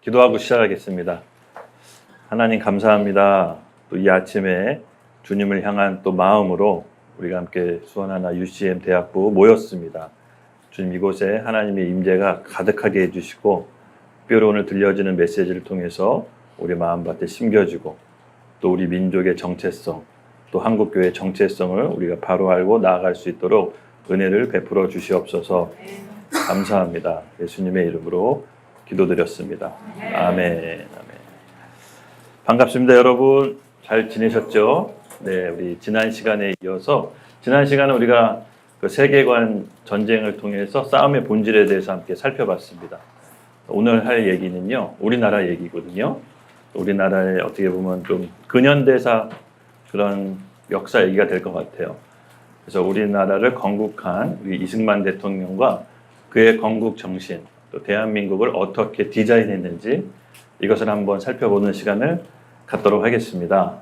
기도하고 시작하겠습니다. 하나님 감사합니다. 또 이 아침에 주님을 향한 또 마음으로 우리가 함께 수원하나 UCM 대학부 모였습니다. 주님 이곳에 하나님의 임재가 가득하게 해주시고 특별히 오늘 들려지는 메시지를 통해서 우리 마음밭에 심겨지고 또 우리 민족의 정체성 또 한국교회의 정체성을 우리가 바로 알고 나아갈 수 있도록 은혜를 베풀어 주시옵소서. 감사합니다. 예수님의 이름으로 기도드렸습니다. 아멘. 반갑습니다, 여러분. 잘 지내셨죠? 네, 우리 지난 시간에 이어서 지난 시간에 우리가 그 세계관 전쟁을 통해서 싸움의 본질에 대해서 함께 살펴봤습니다. 오늘 할 얘기는요, 우리나라 얘기거든요. 우리나라의 어떻게 보면 좀 근현대사 그런 역사 얘기가 될 것 같아요. 그래서 우리나라를 건국한 우리 이승만 대통령과 그의 건국 정신, 또 대한민국을 어떻게 디자인했는지 이것을 한번 살펴보는 시간을 갖도록 하겠습니다.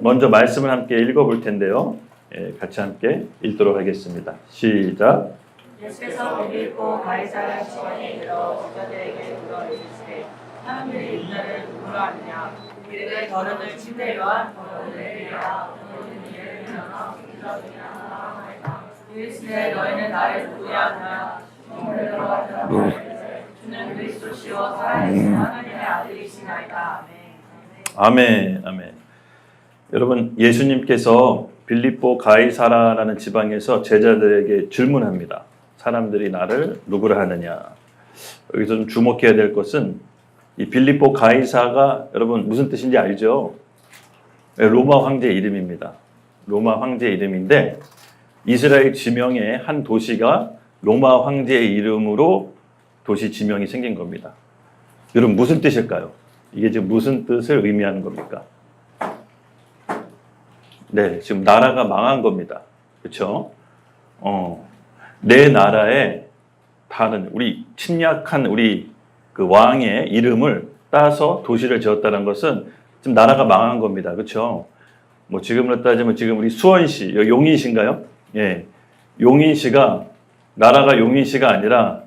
먼저 말씀을 함께 읽어볼 텐데요. 같이 함께 읽도록 하겠습니다. 시작. 예수께서 빌립보 가이사랴 지방에 이르러 제자들에게 물어 이르시되 사람들이 인자를 누구로 아느냐 이르되 더러는 침례 요한 더러는 엘리야 더러는 예레미야나 엘리야나 하나이다. 이르시되 너희는 나를 누구냐 하냐 주는 그리스도시요 살아계신 하나님의 아들이시나이다. 아멘. 아멘. 여러분, 예수님께서 빌립보 가이사라라는 지방에서 제자들에게 질문합니다. 사람들이 나를 누구라 하느냐. 여기서 좀 주목해야 될 것은 이 빌립보 가이사가 여러분 무슨 뜻인지 알죠? 로마 황제 이름입니다. 로마 황제 이름인데 이스라엘 지명의 한 도시가 로마 황제의 이름으로 도시 지명이 생긴 겁니다. 여러분 무슨 뜻일까요? 이게 지금 무슨 뜻을 의미하는 겁니까? 네, 지금 나라가 망한 겁니다. 그렇죠? 내 나라에 다른 우리 침략한 우리 그 왕의 이름을 따서 도시를 지었다는 것은 지금 나라가 망한 겁니다. 그렇죠? 뭐 지금으로 따지면 지금 우리 수원시, 여기 용인시인가요? 예, 용인시가 나라가 용인시가 아니라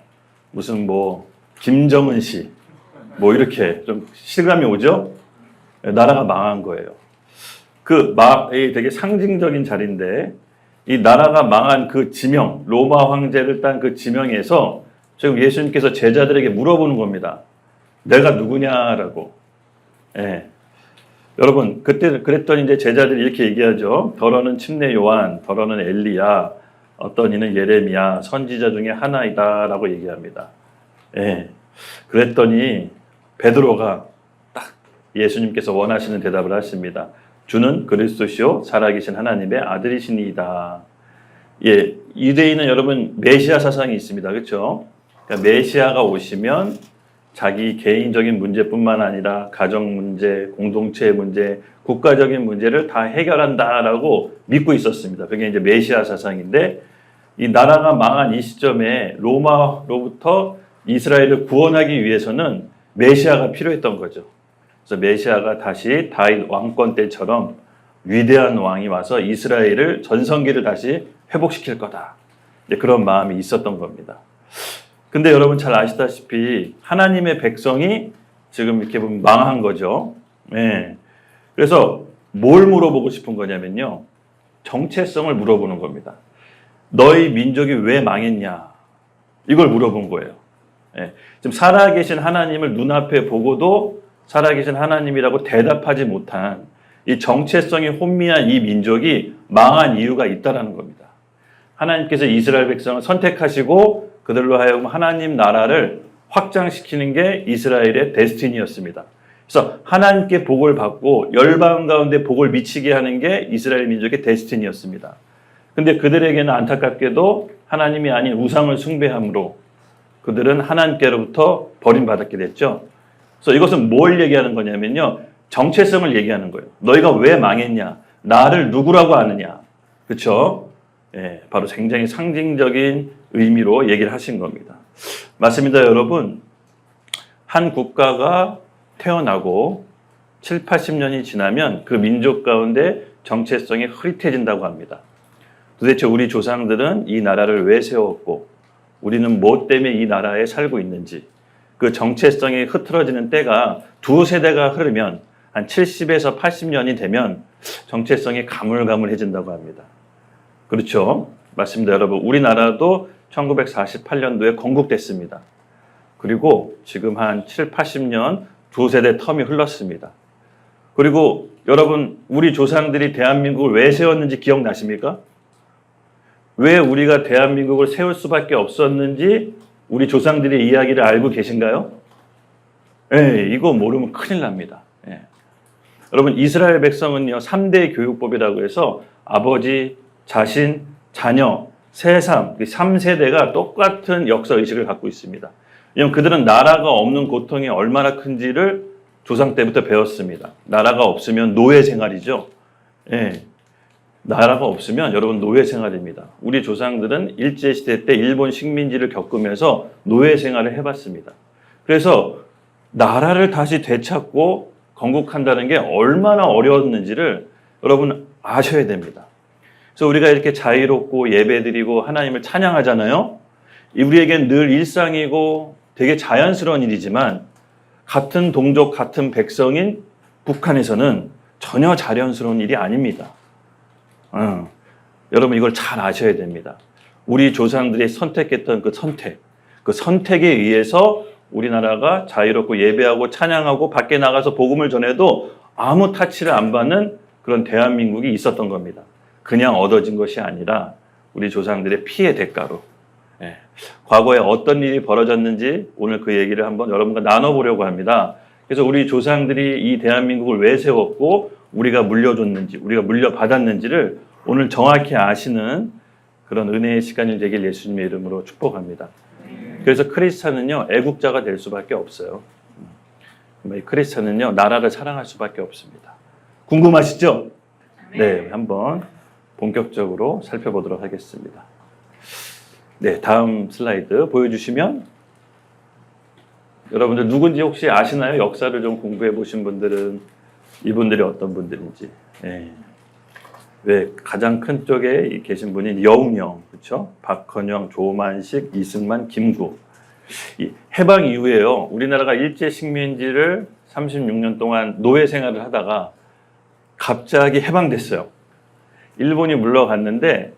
무슨 뭐 김정은시 뭐 이렇게 좀 실감이 오죠? 나라가 망한 거예요. 되게 상징적인 자리인데 이 나라가 망한 그 지명, 로마 황제를 딴 그 지명에서 지금 예수님께서 제자들에게 물어보는 겁니다. 내가 누구냐라고. 예. 여러분 그때 그랬더니 이제 제자들이 이렇게 얘기하죠. 더러는 침례 요한, 더러는 엘리야, 어떤 이는 예레미야, 선지자 중에 하나이다라고 얘기합니다. 예. 그랬더니 베드로가 딱 예수님께서 원하시는 대답을 하십니다. 주는 그리스도시요 살아계신 하나님의 아들이시니이다. 예, 유대인은 여러분 메시아 사상이 있습니다. 그렇죠? 그러니까 메시아가 오시면 자기 개인적인 문제뿐만 아니라 가정 문제, 공동체의 문제, 국가적인 문제를 다 해결한다라고 믿고 있었습니다. 그게 이제 메시아 사상인데 이 나라가 망한 이 시점에 로마로부터 이스라엘을 구원하기 위해서는 메시아가 필요했던 거죠. 그래서 메시아가 다시 다윗 왕권 때처럼 위대한 왕이 와서 이스라엘을 전성기를 다시 회복시킬 거다. 그런 마음이 있었던 겁니다. 근데 여러분 잘 아시다시피 하나님의 백성이 지금 이렇게 보면 망한 거죠. 네. 그래서 뭘 물어보고 싶은 거냐면요. 정체성을 물어보는 겁니다. 너희 민족이 왜 망했냐? 이걸 물어본 거예요. 네. 지금 살아계신 하나님을 눈앞에 보고도 살아계신 하나님이라고 대답하지 못한 이 정체성이 혼미한 이 민족이 망한 이유가 있다는 겁니다. 하나님께서 이스라엘 백성을 선택하시고 그들로 하여금 하나님 나라를 확장시키는 게 이스라엘의 데스티니였습니다. 그래서 하나님께 복을 받고 열방 가운데 복을 미치게 하는 게 이스라엘 민족의 데스티니였습니다. 근데 그들에게는 안타깝게도 하나님이 아닌 우상을 숭배함으로 그들은 하나님께로부터 버림받았게 됐죠. 그래서 이것은 뭘 얘기하는 거냐면요. 정체성을 얘기하는 거예요. 너희가 왜 망했냐? 나를 누구라고 아느냐? 그렇죠? 예, 바로 굉장히 상징적인 의미로 얘기를 하신 겁니다. 맞습니다, 여러분. 한 국가가 태어나고 7, 80년이 지나면 그 민족 가운데 정체성이 흐릿해진다고 합니다. 도대체 우리 조상들은 이 나라를 왜 세웠고 우리는 무엇 때문에 이 나라에 살고 있는지 그 정체성이 흐트러지는 때가 두 세대가 흐르면 한 70에서 80년이 되면 정체성이 가물가물해진다고 합니다. 그렇죠? 맞습니다, 여러분. 우리나라도 1948년도에 건국됐습니다. 그리고 지금 한 7, 80년 두 세대 텀이 흘렀습니다. 그리고 여러분, 우리 조상들이 대한민국을 왜 세웠는지 기억나십니까? 왜 우리가 대한민국을 세울 수밖에 없었는지 우리 조상들의 이야기를 알고 계신가요? 예, 이거 모르면 큰일 납니다. 예. 여러분, 이스라엘 백성은요, 3대 교육법이라고 해서 아버지, 자신, 자녀, 새삼, 3세대가 똑같은 역사의식을 갖고 있습니다. 왜냐하면 그들은 나라가 없는 고통이 얼마나 큰지를 조상 때부터 배웠습니다. 나라가 없으면 노예 생활이죠. 예. 나라가 없으면 여러분 노예 생활입니다. 우리 조상들은 일제시대 때 일본 식민지를 겪으면서 노예 생활을 해봤습니다. 그래서 나라를 다시 되찾고 건국한다는 게 얼마나 어려웠는지를 여러분 아셔야 됩니다. 그래서 우리가 이렇게 자유롭고 예배드리고 하나님을 찬양하잖아요. 우리에겐 늘 일상이고 되게 자연스러운 일이지만 같은 동족, 같은 백성인 북한에서는 전혀 자연스러운 일이 아닙니다. 여러분 이걸 잘 아셔야 됩니다. 우리 조상들이 선택했던 그 선택에 의해서 우리나라가 자유롭고 예배하고 찬양하고 밖에 나가서 복음을 전해도 아무 타치를 안 받는 그런 대한민국이 있었던 겁니다. 그냥 얻어진 것이 아니라 우리 조상들의 피의 대가로. 예. 과거에 어떤 일이 벌어졌는지 오늘 그 얘기를 한번 여러분과 나눠보려고 합니다. 그래서 우리 조상들이 이 대한민국을 왜 세웠고 우리가 물려줬는지, 우리가 물려받았는지를 오늘 정확히 아시는 그런 은혜의 시간이 되길 예수님의 이름으로 축복합니다. 그래서 크리스찬은요, 애국자가 될 수밖에 없어요. 크리스찬은요, 나라를 사랑할 수밖에 없습니다. 궁금하시죠? 네, 한번 본격적으로 살펴보도록 하겠습니다. 네, 다음 슬라이드 보여주시면 여러분들 누군지 혹시 아시나요? 역사를 좀 공부해 보신 분들은 이분들이 어떤 분들인지. 네. 왜 가장 큰 쪽에 계신 분이 여웅영, 그렇죠? 박헌영, 조만식, 이승만, 김구. 이 해방 이후에요, 우리나라가 일제 식민지를 36년 동안 노예 생활을 하다가 갑자기 해방됐어요. 일본이 물러갔는데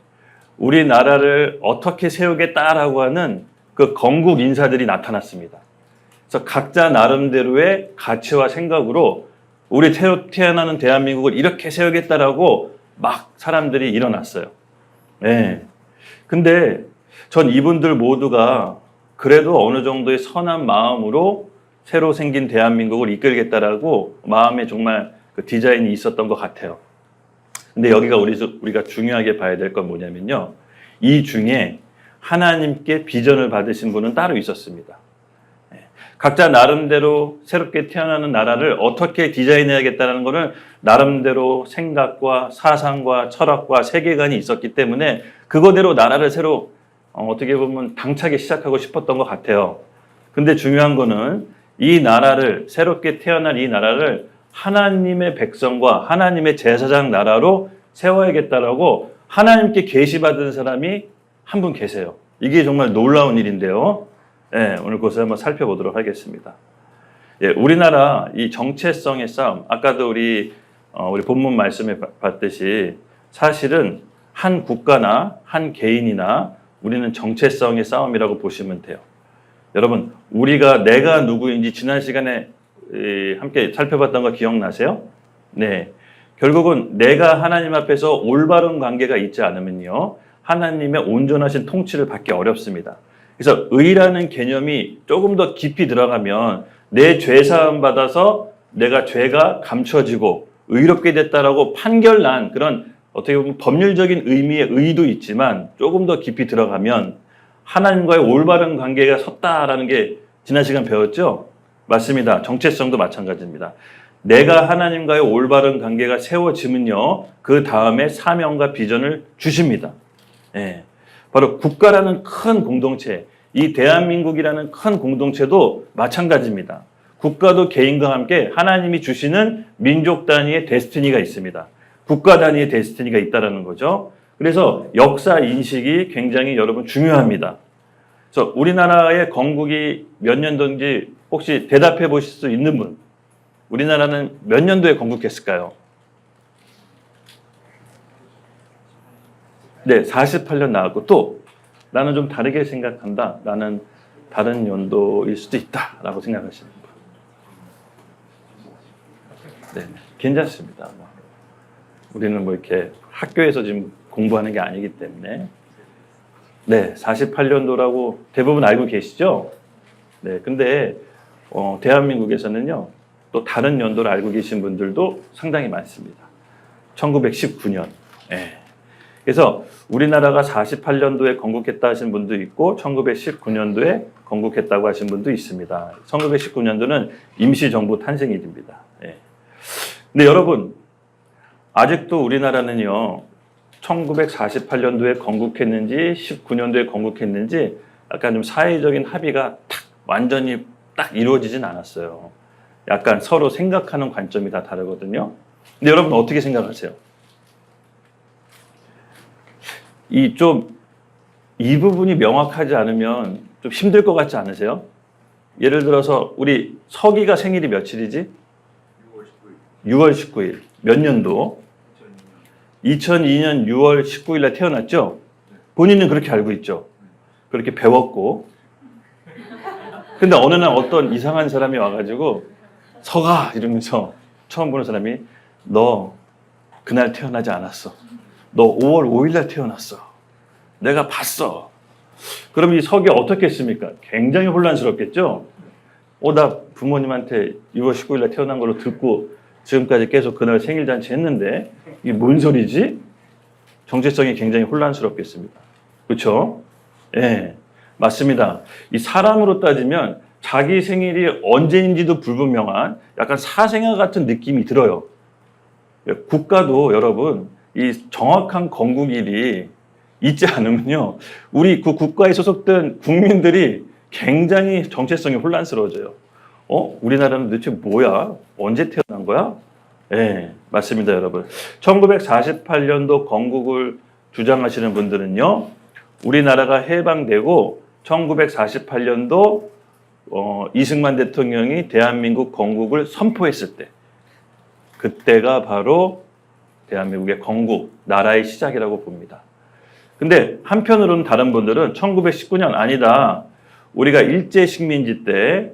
우리나라를 어떻게 세우겠다라고 하는 그 건국 인사들이 나타났습니다. 그래서 각자 나름대로의 가치와 생각으로 우리 새로 태어나는 대한민국을 이렇게 세우겠다라고 막 사람들이 일어났어요. 네. 근데 전 이분들 모두가 그래도 어느 정도의 선한 마음으로 새로 생긴 대한민국을 이끌겠다라고 마음에 정말 그 디자인이 있었던 것 같아요. 근데 여기가 우리가 중요하게 봐야 될 건 뭐냐면요, 이 중에 하나님께 비전을 받으신 분은 따로 있었습니다. 각자 나름대로 새롭게 태어나는 나라를 어떻게 디자인해야겠다는 것을 나름대로 생각과 사상과 철학과 세계관이 있었기 때문에 그거대로 나라를 새로 어떻게 보면 당차게 시작하고 싶었던 것 같아요. 근데 중요한 거는 이 나라를, 새롭게 태어날 이 나라를 하나님의 백성과 하나님의 제사장 나라로 세워야겠다라고 하나님께 계시받은 사람이 한 분 계세요. 이게 정말 놀라운 일인데요. 네, 오늘 그것을 한번 살펴보도록 하겠습니다. 예, 우리나라 이 정체성의 싸움, 아까도 우리 본문 말씀에 봤듯이 사실은 한 국가나 한 개인이나 우리는 정체성의 싸움이라고 보시면 돼요. 여러분, 내가 누구인지 지난 시간에 함께 살펴봤던 거 기억나세요? 네. 결국은 내가 하나님 앞에서 올바른 관계가 있지 않으면요, 하나님의 온전하신 통치를 받기 어렵습니다. 그래서 의라는 개념이 조금 더 깊이 들어가면 내 죄 사함 받아서 내가 죄가 감춰지고 의롭게 됐다라고 판결난 그런 어떻게 보면 법률적인 의미의 의도 있지만 조금 더 깊이 들어가면 하나님과의 올바른 관계가 섰다라는 게 지난 시간 배웠죠? 맞습니다. 정체성도 마찬가지입니다. 내가 하나님과의 올바른 관계가 세워지면요, 그 다음에 사명과 비전을 주십니다. 예. 바로 국가라는 큰 공동체, 이 대한민국이라는 큰 공동체도 마찬가지입니다. 국가도 개인과 함께 하나님이 주시는 민족 단위의 데스티니가 있습니다. 국가 단위의 데스티니가 있다는 거죠. 그래서 역사 인식이 굉장히 여러분 중요합니다. 그래서 우리나라의 건국이 몇 년도인지 혹시 대답해 보실 수 있는 분? 우리나라는 몇 년도에 건국했을까요? 네, 48년 나왔고 또 나는 좀 다르게 생각한다. 나는 다른 연도일 수도 있다라고 생각하시는 분. 네, 괜찮습니다. 우리는 뭐 이렇게 학교에서 지금 공부하는 게 아니기 때문에. 네, 48년도라고 대부분 알고 계시죠? 네, 근데 대한민국에서는요, 또 다른 연도를 알고 계신 분들도 상당히 많습니다. 1919년. 네. 그래서 우리나라가 48년도에 건국했다 하신 분도 있고 1919년도에 건국했다고 하신 분도 있습니다. 1919년도는 임시정부 탄생일입니다. 네. 근데 여러분, 아직도 우리나라는요, 1948년도에 건국했는지 19년도에 건국했는지 약간 좀 사회적인 합의가 완전히 딱 이루어지진 않았어요. 약간 서로 생각하는 관점이 다 다르거든요. 근데 여러분 어떻게 생각하세요? 이 부분이 명확하지 않으면 좀 힘들 것 같지 않으세요? 예를 들어서 우리 서기가 생일이 며칠이지? 6월 19일. 몇 년도? 2002년 6월 19일 날 태어났죠? 본인은 그렇게 알고 있죠? 그렇게 배웠고. 근데 어느 날 어떤 이상한 사람이 와가지고 서가 이러면서 처음 보는 사람이 너 그날 태어나지 않았어. 너 5월 5일 날 태어났어. 내가 봤어. 그럼 이 석이 어떻게 했습니까? 굉장히 혼란스럽겠죠? 나 부모님한테 6월 19일 날 태어난 걸로 듣고 지금까지 계속 그날 생일 잔치 했는데 이게 뭔 소리지? 정체성이 굉장히 혼란스럽겠습니다. 그렇죠? 예, 맞습니다. 이 사람으로 따지면 자기 생일이 언제인지도 불분명한 약간 사생아 같은 느낌이 들어요. 국가도 여러분 이 정확한 건국일이 있지 않으면요, 우리 그 국가에 소속된 국민들이 굉장히 정체성이 혼란스러워져요. 우리나라는 도대체 뭐야? 언제 태어난 거야? 네, 맞습니다, 여러분. 1948년도 건국을 주장하시는 분들은요, 우리나라가 해방되고 1948년도 이승만 대통령이 대한민국 건국을 선포했을 때, 그때가 바로 대한민국의 건국, 나라의 시작이라고 봅니다. 근데 한편으로는 다른 분들은 1919년 아니다. 우리가 일제식민지 때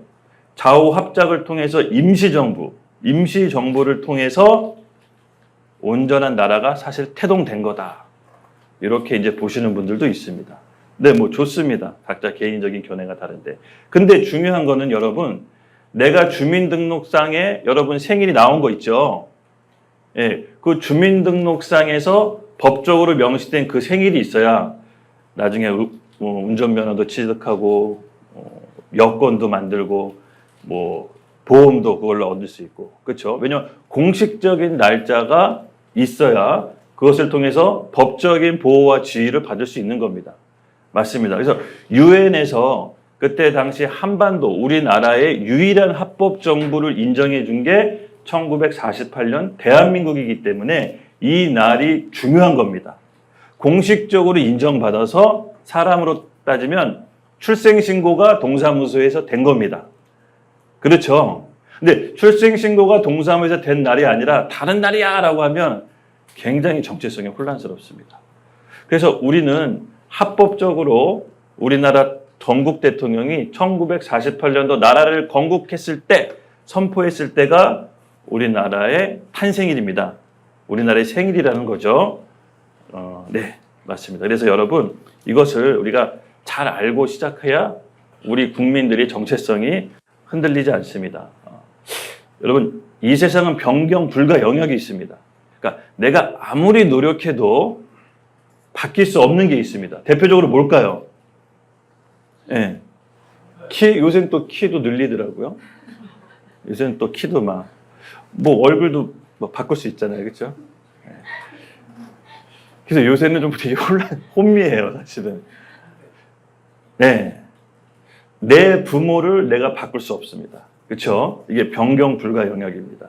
좌우 합작을 통해서 임시정부를 통해서 온전한 나라가 사실 태동된 거다. 이렇게 이제 보시는 분들도 있습니다. 네, 뭐 좋습니다. 각자 개인적인 견해가 다른데. 근데 중요한 거는 여러분, 내가 주민등록상에 여러분 생일이 나온 거 있죠? 예, 그 주민등록상에서 법적으로 명시된 그 생일이 있어야 나중에 운전면허도 취득하고 여권도 만들고 뭐 보험도 그걸로 얻을 수 있고, 그렇죠? 왜냐하면 공식적인 날짜가 있어야 그것을 통해서 법적인 보호와 지위를 받을 수 있는 겁니다. 맞습니다. 그래서 유엔에서 그때 당시 한반도 우리나라의 유일한 합법 정부를 인정해 준 게 1948년 대한민국이기 때문에 이 날이 중요한 겁니다. 공식적으로 인정받아서 사람으로 따지면 출생신고가 동사무소에서 된 겁니다. 그렇죠? 근데 출생신고가 동사무소에서 된 날이 아니라 다른 날이야 라고 하면 굉장히 정체성이 혼란스럽습니다. 그래서 우리는 합법적으로 우리나라 전국 대통령이 1948년도 나라를 건국했을 때, 선포했을 때가 우리나라의 탄생일입니다. 우리나라의 생일이라는 거죠. 네, 맞습니다. 그래서 여러분, 이것을 우리가 잘 알고 시작해야 우리 국민들의 정체성이 흔들리지 않습니다. 여러분, 이 세상은 변경 불가 영역이 있습니다. 그러니까 내가 아무리 노력해도 바뀔 수 없는 게 있습니다. 대표적으로 뭘까요? 네. 요새는 또 키도 늘리더라고요. 요새는 또 키도 얼굴도 바꿀 수 있잖아요. 그렇죠? 네. 그래서 요새는 좀 되게 혼미해요, 사실은. 네. 내 부모를 내가 바꿀 수 없습니다. 그렇죠? 이게 변경 불가 영역입니다.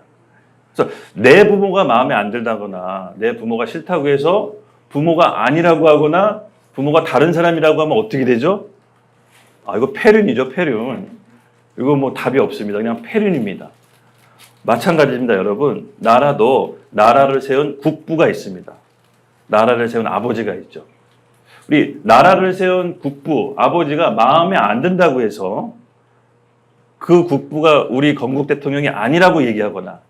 그래서 내 부모가 마음에 안 들다거나 내 부모가 싫다고 해서 부모가 아니라고 하거나 부모가 다른 사람이라고 하면 어떻게 되죠? 아, 이거 폐륜이죠, 폐륜. 이거 뭐 답이 없습니다. 그냥 폐륜입니다. 마찬가지입니다, 여러분. 나라도 나라를 세운 국부가 있습니다. 나라를 세운 아버지가 있죠. 우리 나라를 세운 국부, 아버지가 마음에 안 든다고 해서 그 국부가 우리 건국 대통령이 아니라고 얘기하거나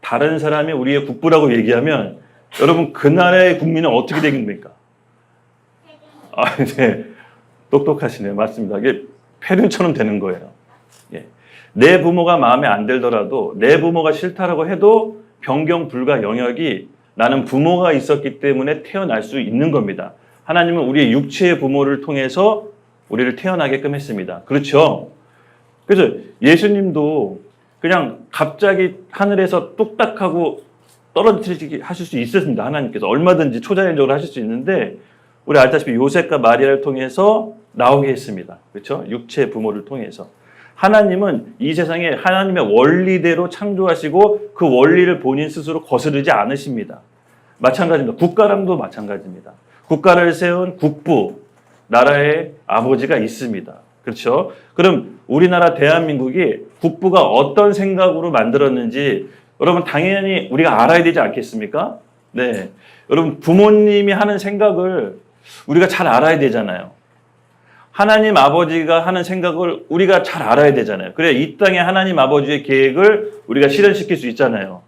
다른 사람이 우리의 국부라고 얘기하면 여러분 그 나라의 국민은 어떻게 되겠습니까? 아, 네. 똑똑하시네요. 맞습니다. 이게 폐륜처럼 되는 거예요. 예. 내 부모가 마음에 안 들더라도 내 부모가 싫다라고 해도 변경 불가 영역이 나는 부모가 있었기 때문에 태어날 수 있는 겁니다. 하나님은 우리의 육체의 부모를 통해서 우리를 태어나게끔 했습니다. 그렇죠? 그래서 예수님도 그냥 갑자기 하늘에서 뚝딱하고 떨어뜨리게 하실 수 있었습니다. 하나님께서 얼마든지 초자연적으로 하실 수 있는데 우리 알다시피 요셉과 마리아를 통해서 나오게 했습니다. 그렇죠? 육체의 부모를 통해서. 하나님은 이 세상에 하나님의 원리대로 창조하시고 그 원리를 본인 스스로 거스르지 않으십니다. 마찬가지입니다. 국가랑도 마찬가지입니다. 국가를 세운 국부, 나라의 아버지가 있습니다. 그렇죠? 그럼 우리나라 대한민국이 국부가 어떤 생각으로 만들었는지 여러분 당연히 우리가 알아야 되지 않겠습니까? 네. 여러분 부모님이 하는 생각을 우리가 잘 알아야 되잖아요. 하나님 아버지가 하는 생각을 우리가 잘 알아야 되잖아요. 그래 이 땅에 하나님 아버지의 계획을 우리가 실현시킬 수 있잖아요.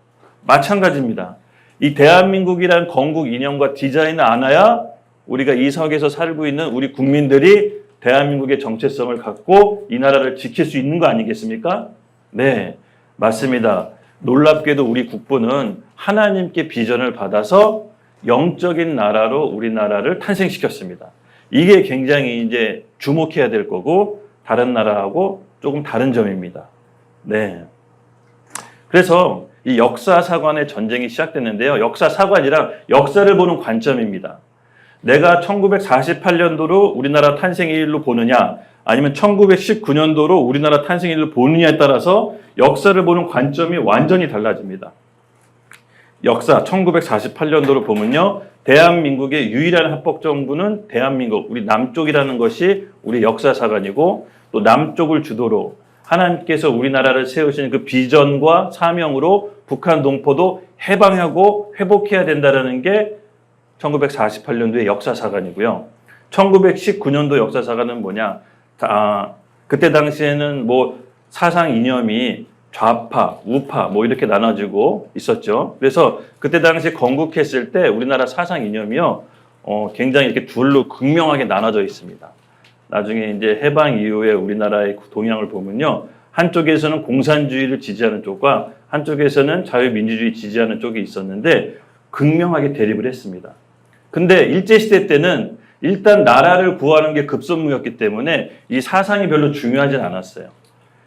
마찬가지입니다. 이 대한민국이란 건국 이념과 디자인을 알아야 우리가 이 석에서 살고 있는 우리 국민들이 대한민국의 정체성을 갖고 이 나라를 지킬 수 있는 거 아니겠습니까? 네, 맞습니다. 놀랍게도 우리 국부는 하나님께 비전을 받아서 영적인 나라로 우리나라를 탄생시켰습니다. 이게 굉장히 이제 주목해야 될 거고 다른 나라하고 조금 다른 점입니다. 네. 그래서 이 역사사관의 전쟁이 시작됐는데요. 역사사관이란 역사를 보는 관점입니다. 내가 1948년도로 우리나라 탄생의 일로 보느냐 아니면 1919년도로 우리나라 탄생의 일로 보느냐에 따라서 역사를 보는 관점이 완전히 달라집니다. 역사 1948년도로 보면요. 대한민국의 유일한 합법정부는 대한민국, 우리 남쪽이라는 것이 우리 역사사관이고 또 남쪽을 주도로 하나님께서 우리나라를 세우신 그 비전과 사명으로 북한 동포도 해방하고 회복해야 된다는 게 1948년도의 역사사관이고요. 1919년도 역사사관은 뭐냐? 그때 당시에는 뭐 사상 이념이 좌파, 우파 뭐 이렇게 나눠지고 있었죠. 그래서 그때 당시 건국했을 때 우리나라 사상 이념이요, 굉장히 이렇게 둘로 극명하게 나눠져 있습니다. 나중에 이제 해방 이후에 우리나라의 동향을 보면요, 한쪽에서는 공산주의를 지지하는 쪽과 한쪽에서는 자유민주주의 지지하는 쪽이 있었는데 극명하게 대립을 했습니다. 근데 일제시대 때는 일단 나라를 구하는 게 급선무였기 때문에 이 사상이 별로 중요하진 않았어요.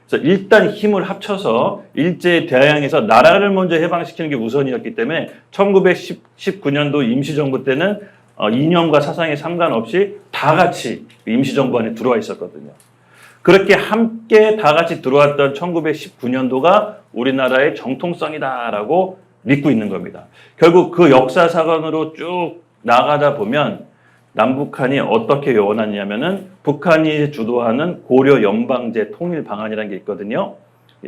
그래서 일단 힘을 합쳐서 일제에 대항해서 나라를 먼저 해방시키는 게 우선이었기 때문에 1919년도 임시정부 때는 이념과 사상에 상관없이 다 같이 임시정부 안에 들어와 있었거든요. 그렇게 함께 다 같이 들어왔던 1919년도가 우리나라의 정통성이다라고 믿고 있는 겁니다. 결국 그 역사사관으로 쭉 나가다 보면 남북한이 어떻게 원하냐면은 북한이 주도하는 고려 연방제 통일 방안이라는 게 있거든요.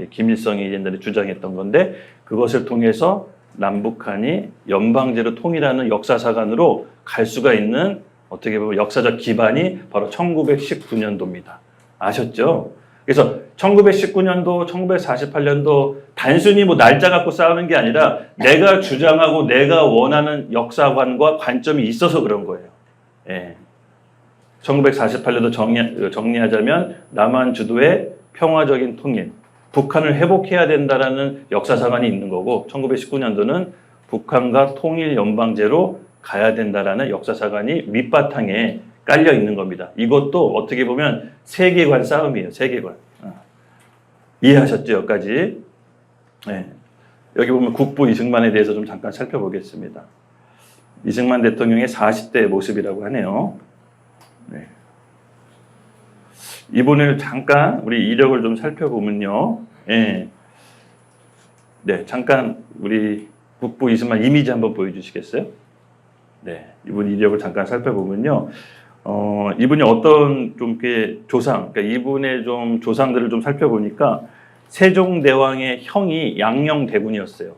김일성이 옛날에 주장했던 건데 그것을 통해서 남북한이 연방제로 통일하는 역사사관으로 갈 수가 있는 어떻게 보면 역사적 기반이 바로 1919년도입니다. 아셨죠? 그래서 1919년도, 1948년도 단순히 뭐 날짜 갖고 싸우는 게 아니라 내가 주장하고 내가 원하는 역사관과 관점이 있어서 그런 거예요. 예. 1948년도 정리하자면 남한 주도의 평화적인 통일, 북한을 회복해야 된다라는 역사사관이 있는 거고 1919년도는 북한과 통일 연방제로 가야 된다라는 역사사관이 밑바탕에 깔려 있는 겁니다. 이것도 어떻게 보면 세계관 싸움이에요. 세계관. 이해하셨죠? 여기까지. 네. 여기 보면 국부 이승만에 대해서 좀 잠깐 살펴보겠습니다. 이승만 대통령의 40대 모습이라고 하네요. 네. 이분을 잠깐 우리 이력을 좀 살펴보면요. 네. 네, 잠깐 우리 국부 이승만 이미지 한번 보여주시겠어요? 네, 이분 이력을 잠깐 살펴보면요. 이분이 어떤 좀 이렇게 조상, 그러니까 이분의 좀 조상들을 좀 살펴보니까 세종대왕의 형이 양녕대군이었어요.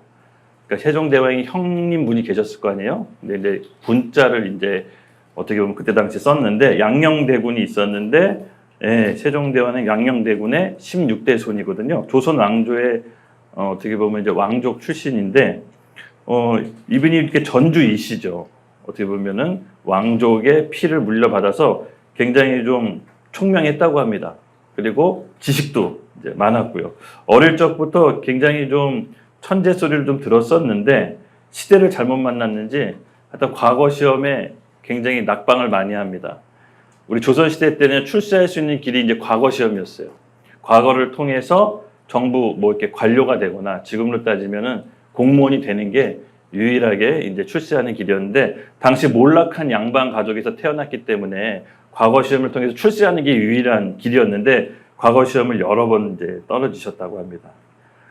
그러니까 세종대왕의 형님 분이 계셨을 거 아니에요? 근데 이제 군자를 이제 어떻게 보면 그때 당시 썼는데 양녕대군이 있었는데, 예, 세종대왕은 양녕대군의 16대 손이거든요. 조선 왕조의 어떻게 보면 이제 왕족 출신인데, 이분이 이렇게 전주이시죠. 어떻게 보면은 왕족의 피를 물려받아서 굉장히 좀 총명했다고 합니다. 그리고 지식도 이제 많았고요. 어릴 적부터 굉장히 좀 천재 소리를 좀 들었었는데 시대를 잘못 만났는지 하여튼 과거 시험에 굉장히 낙방을 많이 합니다. 우리 조선시대 때는 출세할 수 있는 길이 이제 과거 시험이었어요. 과거를 통해서 정부 뭐 이렇게 관료가 되거나 지금으로 따지면은 공무원이 되는 게 유일하게 이제 출세하는 길이었는데 당시 몰락한 양반 가족에서 태어났기 때문에 과거 시험을 통해서 출세하는 게 유일한 길이었는데 과거 시험을 여러 번 이제 떨어지셨다고 합니다.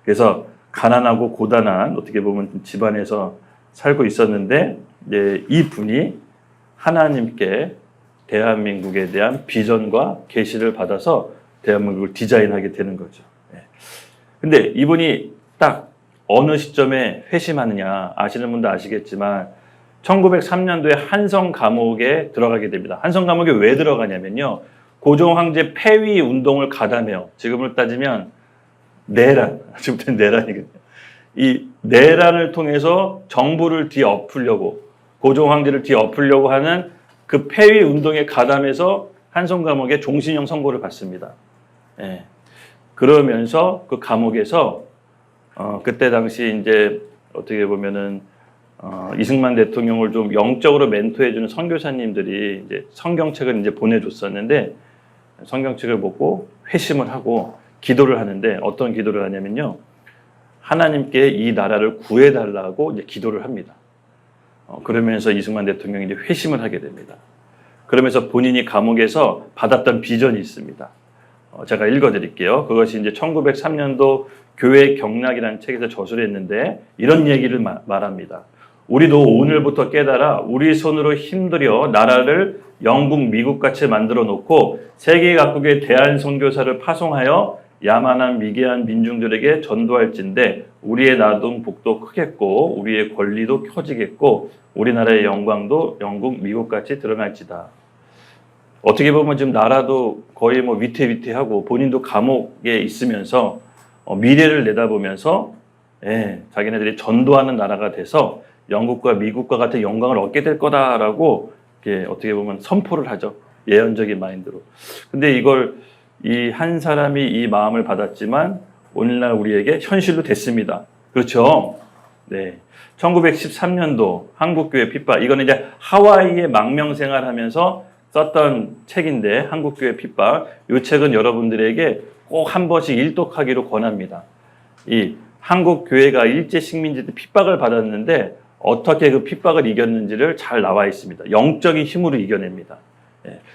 그래서 가난하고 고단한 어떻게 보면 집안에서 살고 있었는데 이제 이 분이 하나님께 대한민국에 대한 비전과 계시를 받아서 대한민국을 디자인하게 되는 거죠. 근데 이분이 딱 어느 시점에 회심하느냐 아시는 분도 아시겠지만 1903년도에 한성 감옥에 들어가게 됩니다. 한성 감옥에 왜 들어가냐면요. 고종 황제 폐위 운동을 가담해요. 지금으로 따지면 내란, 지금부터 내란이거든요. 이 내란을 통해서 정부를 뒤엎으려고 고종 황제를 뒤엎으려고 하는 그 폐위 운동에 가담해서 한성 감옥에 종신형 선고를 받습니다. 예. 그러면서 그 감옥에서 그때 당시 이제 어떻게 보면은 이승만 대통령을 좀 영적으로 멘토해주는 선교사님들이 이제 성경책을 이제 보내줬었는데 성경책을 보고 회심을 하고 기도를 하는데 어떤 기도를 하냐면요. 하나님께 이 나라를 구해달라고 이제 기도를 합니다. 그러면서 이승만 대통령이 이제 회심을 하게 됩니다. 그러면서 본인이 감옥에서 받았던 비전이 있습니다. 제가 읽어드릴게요. 그것이 이제 1903년도 교회 경락이라는 책에서 저술을 했는데 이런 얘기를 말합니다. 우리도 오늘부터 깨달아 우리 손으로 힘들여 나라를 영국, 미국같이 만들어 놓고 세계 각국의 대한 선교사를 파송하여 야만한 미개한 민중들에게 전도할진대 우리의 나동 복도 크겠고 우리의 권리도 커지겠고 우리나라의 영광도 영국, 미국같이 드러날지다. 어떻게 보면 지금 나라도 거의 뭐 위태위태하고 본인도 감옥에 있으면서 미래를 내다보면서 자기네들이 전도하는 나라가 돼서 영국과 미국과 같은 영광을 얻게 될 거다라고 어떻게 보면 선포를 하죠. 예언적인 마인드로. 근데 이걸 이 한 사람이 이 마음을 받았지만 오늘날 우리에게 현실로 됐습니다. 그렇죠? 네. 1913년도 한국교회 핍박. 이거는 이제 하와이에 망명생활 하면서 썼던 책인데 한국교회 핍박. 이 책은 여러분들에게 꼭 한 번씩 일독하기로 권합니다. 이 한국교회가 일제 식민지 때 핍박을 받았는데 어떻게 그 핍박을 이겼는지를 잘 나와 있습니다. 영적인 힘으로 이겨냅니다.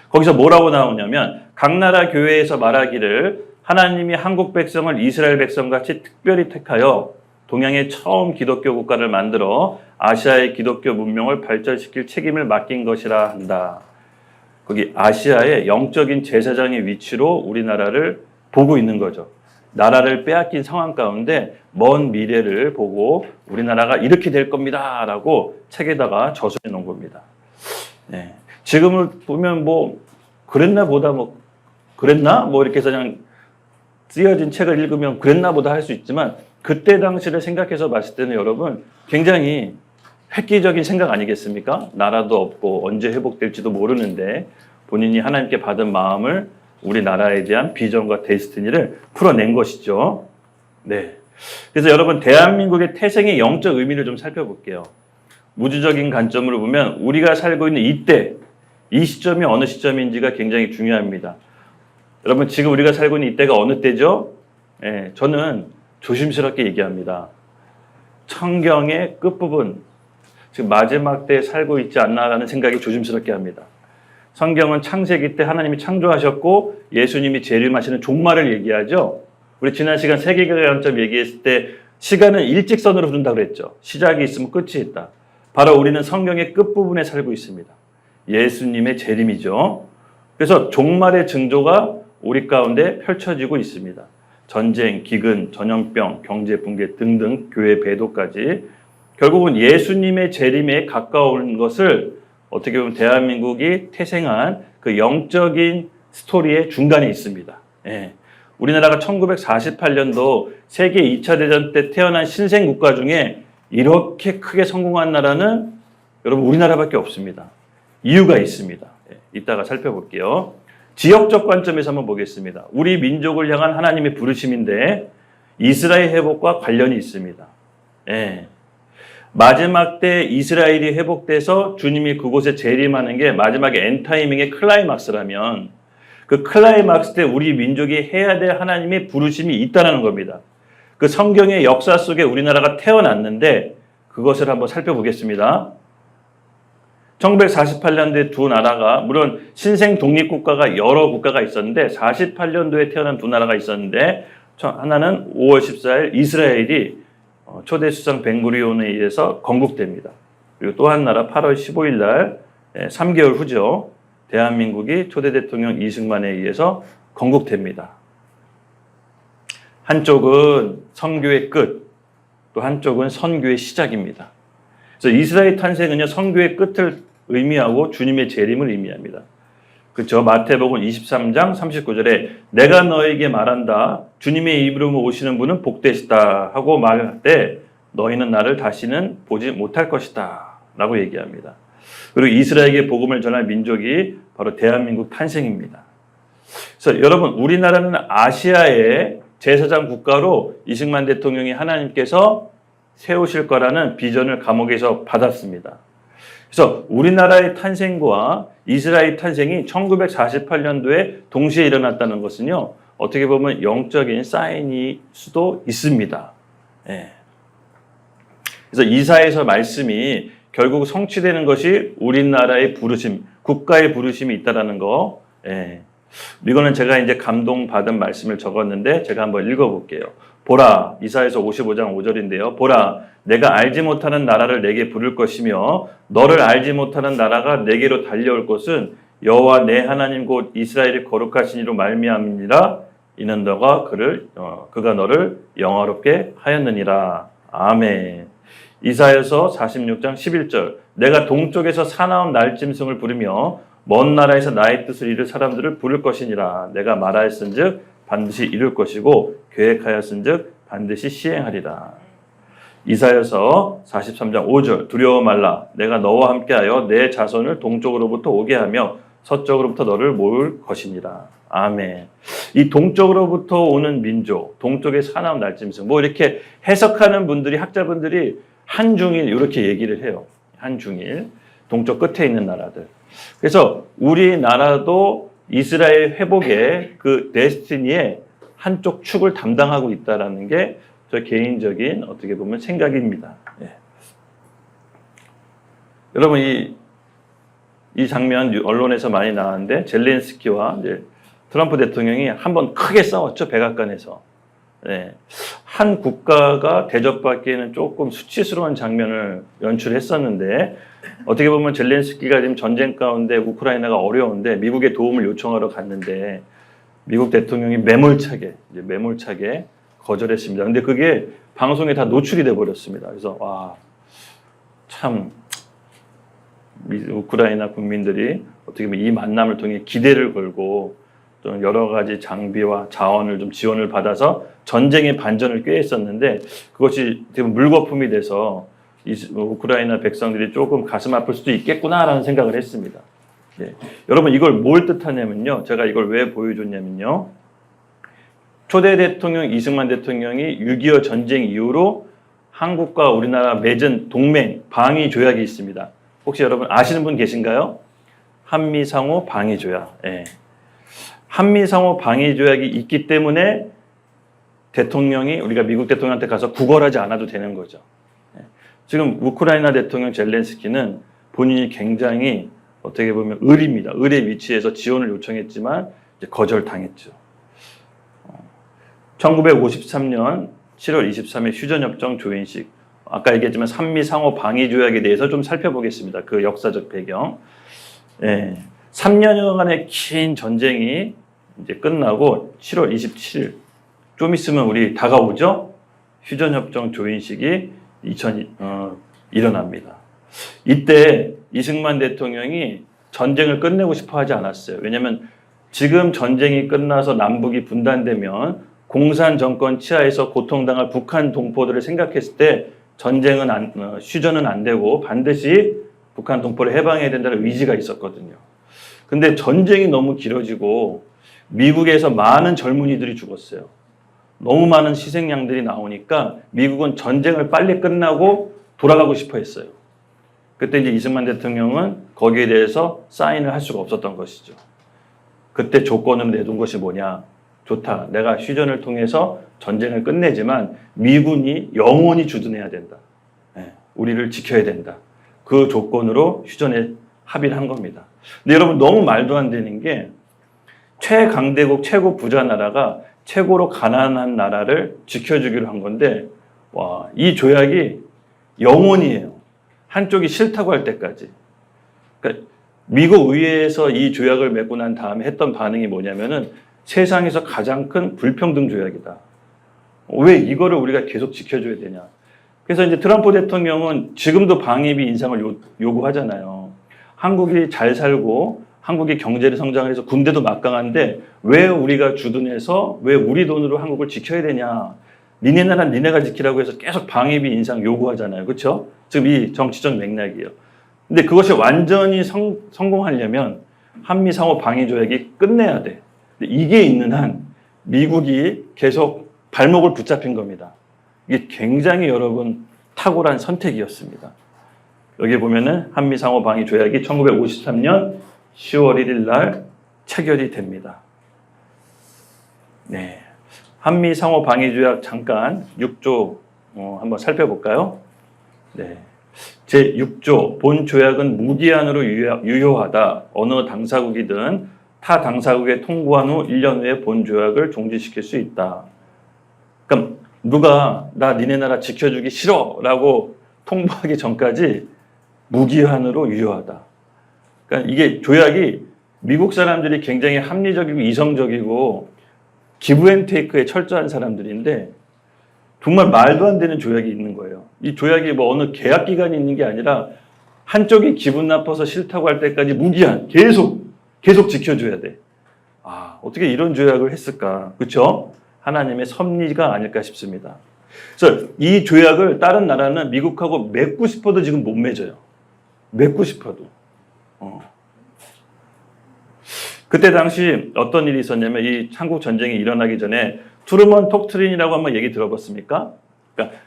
거기서 뭐라고 나오냐면 각 나라 교회에서 말하기를 하나님이 한국 백성을 이스라엘 백성같이 특별히 택하여 동양의 처음 기독교 국가를 만들어 아시아의 기독교 문명을 발전시킬 책임을 맡긴 것이라 한다. 거기 아시아의 영적인 제사장의 위치로 우리나라를 보고 있는 거죠. 나라를 빼앗긴 상황 가운데 먼 미래를 보고 우리나라가 이렇게 될 겁니다 라고 책에다가 저술해 놓은 겁니다. 네. 지금을 보면 뭐 그랬나 보다 뭐 그랬나 뭐 이렇게 해서 그냥 쓰여진 책을 읽으면 그랬나 보다 할 수 있지만 그때 당시를 생각해서 봤을 때는 여러분 굉장히 획기적인 생각 아니겠습니까? 나라도 없고 언제 회복될지도 모르는데 본인이 하나님께 받은 마음을 우리나라에 대한 비전과 데스티니를 풀어낸 것이죠. 네. 그래서 여러분 대한민국의 태생의 영적 의미를 좀 살펴볼게요. 우주적인 관점으로 보면 우리가 살고 있는 이때 이 시점이 어느 시점인지가 굉장히 중요합니다. 여러분 지금 우리가 살고 있는 이때가 어느 때죠? 네, 저는 조심스럽게 얘기합니다. 성경의 끝부분 지금 마지막 때에 살고 있지 않나라는 생각이 조심스럽게 합니다. 성경은 창세기 때 하나님이 창조하셨고 예수님이 재림하시는 종말을 얘기하죠. 우리 지난 시간 세계교회 관점 얘기했을 때 시간은 일직선으로 흐른다고 그랬죠. 시작이 있으면 끝이 있다. 바로 우리는 성경의 끝부분에 살고 있습니다. 예수님의 재림이죠. 그래서 종말의 징조가 우리 가운데 펼쳐지고 있습니다. 전쟁, 기근, 전염병, 경제 붕괴 등등 교회 배도까지 결국은 예수님의 재림에 가까운 것을 어떻게 보면 대한민국이 태생한 그 영적인 스토리의 중간에 있습니다. 예. 우리나라가 1948년도 세계 2차 대전 때 태어난 신생 국가 중에 이렇게 크게 성공한 나라는 여러분 우리나라밖에 없습니다. 이유가 있습니다. 예. 이따가 살펴볼게요. 지역적 관점에서 한번 보겠습니다. 우리 민족을 향한 하나님의 부르심인데 이스라엘 회복과 관련이 있습니다. 예. 마지막 때 이스라엘이 회복돼서 주님이 그곳에 재림하는 게 마지막에 엔타이밍의 클라이막스라면 그 클라이막스 때 우리 민족이 해야 될 하나님의 부르심이 있다는 겁니다. 그 성경의 역사 속에 우리나라가 태어났는데 그것을 한번 살펴보겠습니다. 1948년도에 두 나라가 물론 신생 독립국가가 여러 국가가 있었는데 48년도에 태어난 두 나라가 있었는데 하나는 5월 14일 이스라엘이 초대 수상 벤구리온에 의해서 건국됩니다. 그리고 또 한 나라 8월 15일 날 3개월 후죠. 대한민국이 초대 대통령 이승만에 의해서 건국됩니다. 한쪽은 선교의 끝, 또 한쪽은 선교의 시작입니다. 그래서 이스라엘 탄생은요, 선교의 끝을 의미하고 주님의 재림을 의미합니다. 그렇죠? 마태복음 23장 39절에 내가 너에게 말한다. 주님의 입으로 오시는 분은 복되시다 하고 말할 때 너희는 나를 다시는 보지 못할 것이다 라고 얘기합니다. 그리고 이스라엘에게 복음을 전할 민족이 바로 대한민국 탄생입니다. 그래서 여러분 우리나라는 아시아의 제사장 국가로 이승만 대통령이 하나님께서 세우실 거라는 비전을 감옥에서 받았습니다. 그래서 우리나라의 탄생과 이스라엘 탄생이 1948년도에 동시에 일어났다는 것은요, 어떻게 보면 영적인 사인일 수도 있습니다. 예. 그래서 이사야서 말씀이 결국 성취되는 것이 우리나라의 부르심, 국가의 부르심이 있다라는 거. 예. 이거는 제가 이제 감동받은 말씀을 적었는데 제가 한번 읽어볼게요. 보라, 이사야서 55장 5절인데요. 보라, 내가 알지 못하는 나라를 내게 부를 것이며 너를 알지 못하는 나라가 내게로 달려올 것은 여호와 내 하나님 곧 이스라엘의 거룩하신 이로 말미암이니라. 이는 그가 너를 영화롭게 하였느니라. 아멘. 이사야서 46장 11절 내가 동쪽에서 사나운 날짐승을 부르며 먼 나라에서 나의 뜻을 이룰 사람들을 부를 것이니라. 내가 말하였은즉 반드시 이룰 것이고 계획하였은즉 반드시 시행하리라. 이사야서 43장 5절 두려워 말라. 내가 너와 함께하여 내 자손을 동쪽으로부터 오게 하며 서쪽으로부터 너를 모을 것이니라. 아멘. 이 동쪽으로부터 오는 민족, 동쪽의 사나운 날짐승, 뭐 이렇게 해석하는 분들이 학자분들이 한중일 이렇게 얘기를 해요. 한중일, 동쪽 끝에 있는 나라들. 그래서 우리나라도 이스라엘 회복의 그 데스티니의 한쪽 축을 담당하고 있다는 게 저 개인적인 어떻게 보면 생각입니다. 예. 여러분 이 장면 언론에서 많이 나왔는데 젤렌스키와 이제 트럼프 대통령이 한번 크게 싸웠죠. 백악관에서. 예. 한 국가가 대접받기에는 조금 수치스러운 장면을 연출했었는데 어떻게 보면 젤렌스키가 지금 전쟁 가운데 우크라이나가 어려운데 미국의 도움을 요청하러 갔는데 미국 대통령이 매몰차게 거절했습니다. 근데 그게 방송에 다 노출이 돼 버렸습니다. 그래서 와, 참 우크라이나 국민들이 어떻게 보면 이 만남을 통해 기대를 걸고 좀 여러 가지 장비와 자원을 좀 지원을 받아서 전쟁의 반전을 꾀했었는데 그것이 지금 물거품이 돼서 우크라이나 백성들이 조금 가슴 아플 수도 있겠구나라는 생각을 했습니다. 네. 여러분 이걸 뭘 뜻하냐면요. 제가 이걸 왜 보여줬냐면요. 초대 대통령 이승만 대통령이 6.25 전쟁 이후로 한국과 우리나라 맺은 동맹 방위 조약이 있습니다. 혹시 여러분 아시는 분 계신가요? 한미상호 방위 조약. 네. 한미상호 방위 조약이 있기 때문에 대통령이 우리가 미국 대통령한테 가서 구걸하지 않아도 되는 거죠. 네. 지금 우크라이나 대통령 젤렌스키는 본인이 굉장히 어떻게 보면 을입니다. 을의 위치에서 지원을 요청했지만 이제 거절당했죠. 1953년 7월 23일 휴전협정 조인식. 아까 얘기했지만 한미상호 방위조약에 대해서 좀 살펴보겠습니다. 그 역사적 배경. 예, 3년여간의 긴 전쟁이 이제 끝나고 7월 27일 좀 있으면 우리 다가오죠. 휴전협정 조인식이 일어납니다. 이때 이승만 대통령이 전쟁을 끝내고 싶어 하지 않았어요. 왜냐하면 지금 전쟁이 끝나서 남북이 분단되면 공산 정권 치하에서 고통당할 북한 동포들을 생각했을 때 전쟁은 휴전은 안 되고 반드시 북한 동포를 해방해야 된다는 의지가 있었거든요. 근데 전쟁이 너무 길어지고 미국에서 많은 젊은이들이 죽었어요. 너무 많은 희생양들이 나오니까 미국은 전쟁을 빨리 끝나고 돌아가고 싶어 했어요. 그때 이제 이승만 대통령은 거기에 대해서 사인을 할 수가 없었던 것이죠. 그때 조건을 내둔 것이 뭐냐? 좋다. 내가 휴전을 통해서 전쟁을 끝내지만 미군이 영원히 주둔해야 된다. 우리를 지켜야 된다. 그 조건으로 휴전에 합의를 한 겁니다. 근데 여러분 너무 말도 안 되는 게 최강대국 최고 부자 나라가 최고로 가난한 나라를 지켜주기로 한 건데 와, 이 조약이 영원이에요. 한쪽이 싫다고 할 때까지. 그러니까 미국 의회에서 이 조약을 맺고 난 다음에 했던 반응이 뭐냐면은 세상에서 가장 큰 불평등 조약이다. 왜 이거를 우리가 계속 지켜줘야 되냐. 그래서 이제 트럼프 대통령은 지금도 방위비 인상을 요구하잖아요. 한국이 잘 살고 한국이 경제를 성장을 해서 군대도 막강한데 왜 우리가 주둔해서 왜 우리 돈으로 한국을 지켜야 되냐. 니네 나라 니네가 지키라고 해서 계속 방위비 인상 요구하잖아요. 그렇죠? 지금 이 정치적 맥락이에요. 근데 그것이 완전히 성공하려면 한미 상호 방위 조약이 끝내야 돼. 근데 이게 있는 한 미국이 계속 발목을 붙잡힌 겁니다. 이게 굉장히 여러분 탁월한 선택이었습니다. 여기 보면은 한미 상호 방위 조약이 1953년 10월 1일 날 체결이 됩니다. 네. 한미 상호 방위 조약 잠깐 6조 한번 살펴볼까요? 네. 제6조 본 조약은 무기한으로 유효하다. 어느 당사국이든 타 당사국에 통보한 후 1년 후에 본 조약을 종지시킬 수 있다. 그럼 누가 나 니네 나라 지켜주기 싫어라고 통보하기 전까지 무기한으로 유효하다. 그러니까 이게 조약이 미국 사람들이 굉장히 합리적이고 이성적이고 기브앤테이크에 철저한 사람들인데 정말 말도 안 되는 조약이 있는 거예요. 이 조약이 뭐 어느 계약 기간이 있는 게 아니라 한쪽이 기분 나빠서 싫다고 할 때까지 무기한 계속 지켜줘야 돼. 아, 어떻게 이런 조약을 했을까? 그렇죠? 하나님의 섭리가 아닐까 싶습니다. 그래서 이 조약을 다른 나라는 미국하고 맺고 싶어도 지금 못 맺어요. 맺고 싶어도. 그때 당시 어떤 일이 있었냐면 이 한국 전쟁이 일어나기 전에 트루먼 톡트린이라고 한번 얘기 들어봤습니까? 그러니까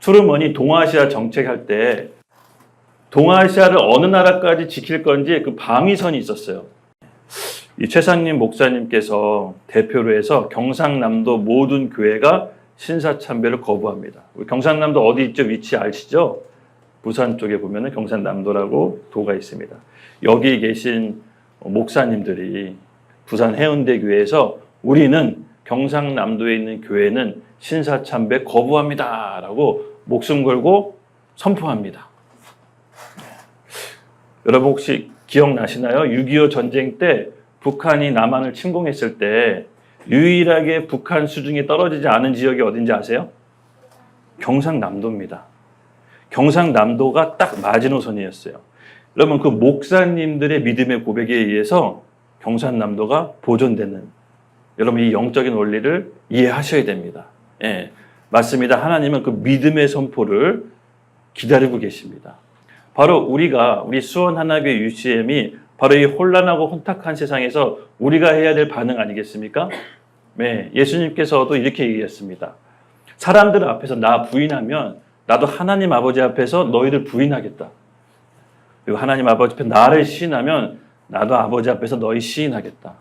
트루먼이 동아시아 정책할 때 동아시아를 어느 나라까지 지킬 건지 그 방위선이 있었어요. 이 최상림 목사님께서 대표로 해서 경상남도 모든 교회가 신사참배를 거부합니다. 경상남도 어디 있죠? 위치 아시죠? 부산 쪽에 보면은 경상남도라고 도가 있습니다. 여기 계신 목사님들이 부산 해운대 교회에서 우리는 경상남도에 있는 교회는 신사참배 거부합니다. 라고 목숨 걸고 선포합니다. 여러분 혹시 기억나시나요? 6.25 전쟁 때 북한이 남한을 침공했을 때 유일하게 북한 수중에 떨어지지 않은 지역이 어딘지 아세요? 경상남도입니다. 경상남도가 딱 마지노선이었어요. 여러분 그 목사님들의 믿음의 고백에 의해서 경상남도가 보존되는 여러분 이 영적인 원리를 이해하셔야 됩니다. 예, 맞습니다. 하나님은 그 믿음의 선포를 기다리고 계십니다. 바로 우리 수원 하나교회 UCM이 바로 이 혼란하고 혼탁한 세상에서 우리가 해야 될 반응 아니겠습니까? 네, 예수님께서도 이렇게 얘기했습니다. 사람들 앞에서 나 부인하면 나도 하나님 아버지 앞에서 너희들 부인하겠다. 그리고 하나님 아버지 앞에 나를 시인하면 나도 아버지 앞에서 너희 시인하겠다.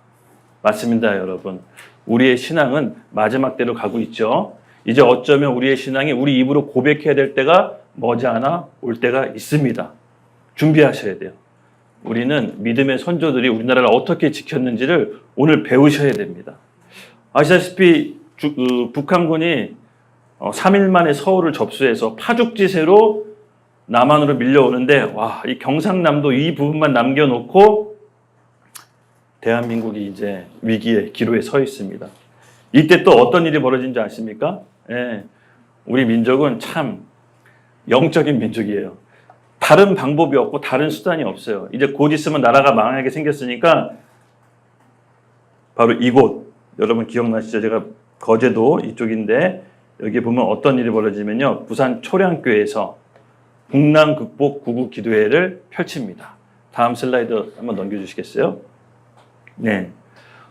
맞습니다, 여러분. 우리의 신앙은 마지막 때로 가고 있죠. 이제 어쩌면 우리의 신앙이 우리 입으로 고백해야 될 때가 머지않아 올 때가 있습니다. 준비하셔야 돼요. 우리는 믿음의 선조들이 우리나라를 어떻게 지켰는지를 오늘 배우셔야 됩니다. 아시다시피 북한군이 3일 만에 서울을 접수해서 파죽지세로 남한으로 밀려오는데 와, 이 경상남도 이 부분만 남겨놓고 대한민국이 이제 위기의 기로에 서 있습니다. 이때 또 어떤 일이 벌어진지 아십니까? 예, 우리 민족은 참 영적인 민족이에요. 다른 방법이 없고 다른 수단이 없어요. 이제 곧 있으면 나라가 망하게 생겼으니까 바로 이곳, 여러분 기억나시죠? 제가 거제도 이쪽인데 여기 보면 어떤 일이 벌어지면요, 부산 초량교에서 국난 극복 구국 기도회를 펼칩니다. 다음 슬라이드 한번 넘겨주시겠어요? 네,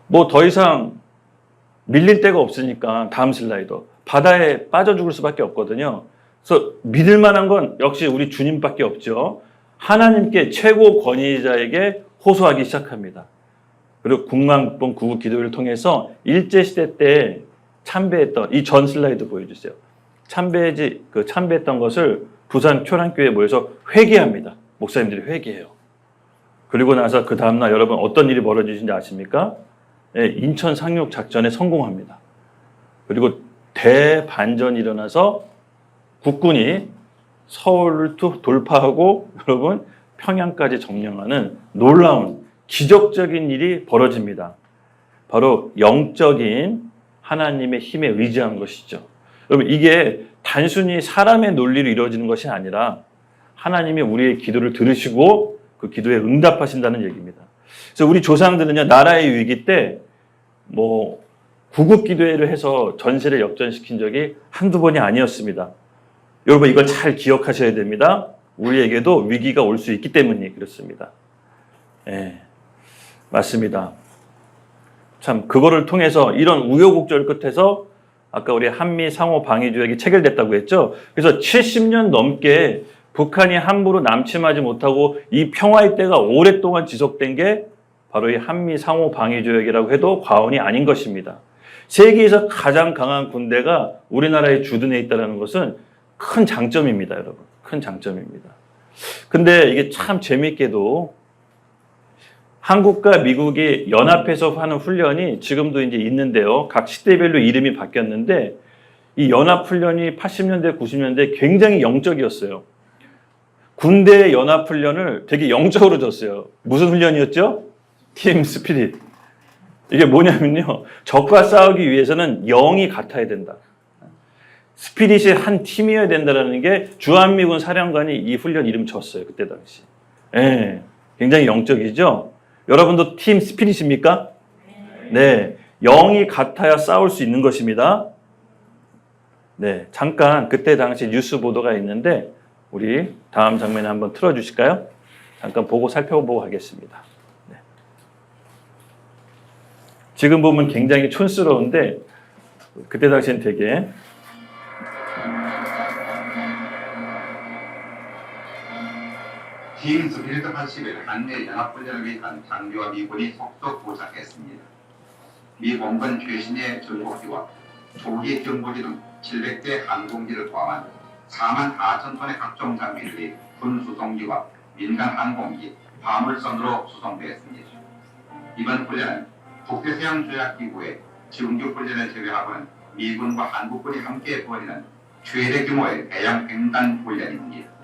뭐 더 이상 밀릴 데가 없으니까 다음 슬라이드. 바다에 빠져 죽을 수밖에 없거든요. 그래서 믿을 만한 건 역시 우리 주님밖에 없죠. 하나님께 최고 권위자에게 호소하기 시작합니다. 그리고 국난극복 구국 기도회를 통해서 일제시대 때 참배했던 이 전 슬라이드 보여주세요. 참배했던 것을 부산 초량교회에 모여서 회개합니다. 목사님들이 회개해요. 그리고 나서 그 다음날 여러분 어떤 일이 벌어지신지 아십니까? 네, 인천 상륙 작전에 성공합니다. 그리고 대반전이 일어나서 국군이 서울을 돌파하고 여러분 평양까지 점령하는 놀라운 기적적인 일이 벌어집니다. 바로 영적인 하나님의 힘에 의지한 것이죠. 여러분 이게 단순히 사람의 논리로 이루어지는 것이 아니라 하나님이 우리의 기도를 들으시고 그 기도에 응답하신다는 얘기입니다. 그래서 우리 조상들은요, 나라의 위기 때 뭐 구국 기도회를 해서 전세를 역전시킨 적이 한두 번이 아니었습니다. 여러분 이걸 잘 기억하셔야 됩니다. 우리에게도 위기가 올 수 있기 때문이 그렇습니다. 예, 맞습니다. 참 그거를 통해서 이런 우여곡절 끝에서 아까 우리 한미 상호 방위 조약이 체결됐다고 했죠. 그래서 70년 넘게 북한이 함부로 남침하지 못하고 이 평화의 때가 오랫동안 지속된 게 바로 이 한미 상호 방위 조약이라고 해도 과언이 아닌 것입니다. 세계에서 가장 강한 군대가 우리나라에 주둔해 있다는 것은 큰 장점입니다, 여러분. 큰 장점입니다. 근데 이게 참 재미있게도 한국과 미국이 연합해서 하는 훈련이 지금도 이제 있는데요. 각 시대별로 이름이 바뀌었는데 이 연합훈련이 80년대, 90년대 굉장히 영적이었어요. 군대 연합훈련을 되게 영적으로 줬어요. 무슨 훈련이었죠? 팀 스피릿. 이게 뭐냐면요, 적과 싸우기 위해서는 영이 같아야 된다. 스피릿이 한 팀이어야 된다는 게 주한미군 사령관이 이 훈련 이름 줬어요. 그때 당시. 예, 굉장히 영적이죠? 여러분도 팀 스피릿입니까? 네. 영이 같아야 싸울 수 있는 것입니다. 네. 잠깐 그때 당시 뉴스 보도가 있는데 우리 다음 장면에 한번 틀어주실까요? 잠깐 보고 살펴보고 가겠습니다. 네. 지금 보면 굉장히 촌스러운데 그때 당시엔 되게 팀 스피릿 80일 한미 연합훈련을 위한 장교와 미군이 속속 도착했습니다. 미 공군 최신의 전투기와 조기 경보기 등 700대 항공기를 포함한 4만 4천 톤의 각종 장비들이 군수송기와 민간 항공기, 화물선으로 수송되었습니다. 이번 훈련은 북대서양조약기구의 정규 훈련을 제외하고는 미군과 한국군이 함께 벌이는 최대 규모의 대양 횡단 훈련입니다.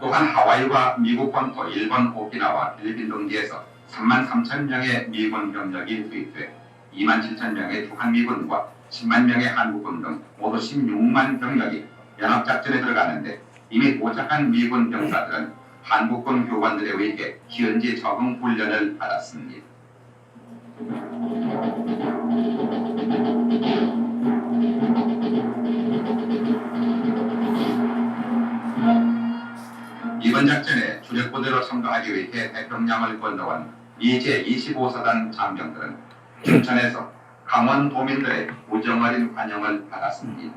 또한 하와이와 미국 본토, 일본, 오키나와 필리핀 등지에서 3만 3천 명의 미군 병력이 투입돼 2만 7천 명의 주한미군과 10만 명의 한국군 등 모두 16만 병력이 연합작전에 들어가는데 이미 도착한 미군 병사들은 한국군 교관들에 의해 현지 적응 훈련을 받았습니다. 이번 작전에 주력 부대로 참가하기 위해 태평양을 건너온 이제 25사단 장병들은 춘천에서 강원도민들의 우정어린 환영을 받았습니다.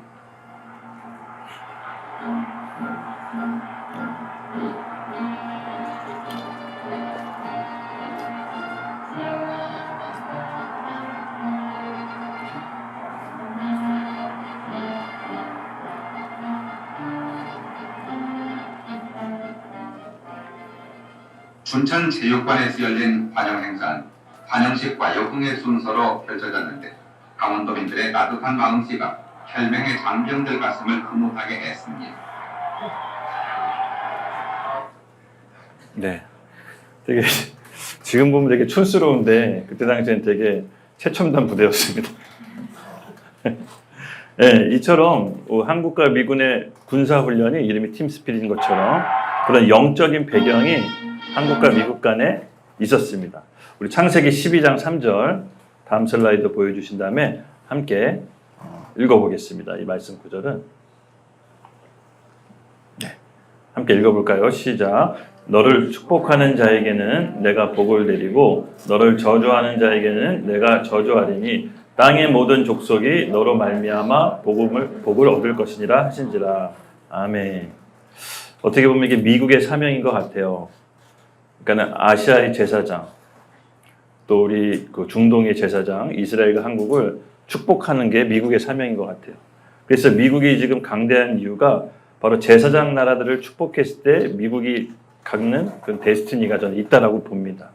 춘천 체육관에서 열린 환영 행사는 환영식과 역흥의 순서로 펼쳐졌는데 강원도민들의 따뜻한 마음씨가 혈맹의 장병들 가슴을 흐뭇하게 했습니다. 네. 되게 지금 보면 되게 촌스러운데 그때 당시엔 되게 최첨단 부대였습니다. 네, 이처럼 한국과 미군의 군사 훈련이 이름이 팀스피릿인 것처럼 그런 영적인 배경이 한국과 미국 간에 있었습니다. 우리 창세기 12장 3절 다음 슬라이드 보여주신 다음에 함께 읽어보겠습니다. 이 말씀 구절은 네, 함께 읽어볼까요? 시작. 너를 축복하는 자에게는 내가 복을 내리고 너를 저주하는 자에게는 내가 저주하리니 땅의 모든 족속이 너로 말미암아 복을 얻을 것이니라 하신지라. 아멘. 어떻게 보면 이게 미국의 사명인 것 같아요. 그러니까 아시아의 제사장, 또 우리 그 중동의 제사장, 이스라엘과 한국을 축복하는 게 미국의 사명인 것 같아요. 그래서 미국이 지금 강대한 이유가 바로 제사장 나라들을 축복했을 때 미국이 갖는 그런 데스티니가 저는 있다라고 봅니다.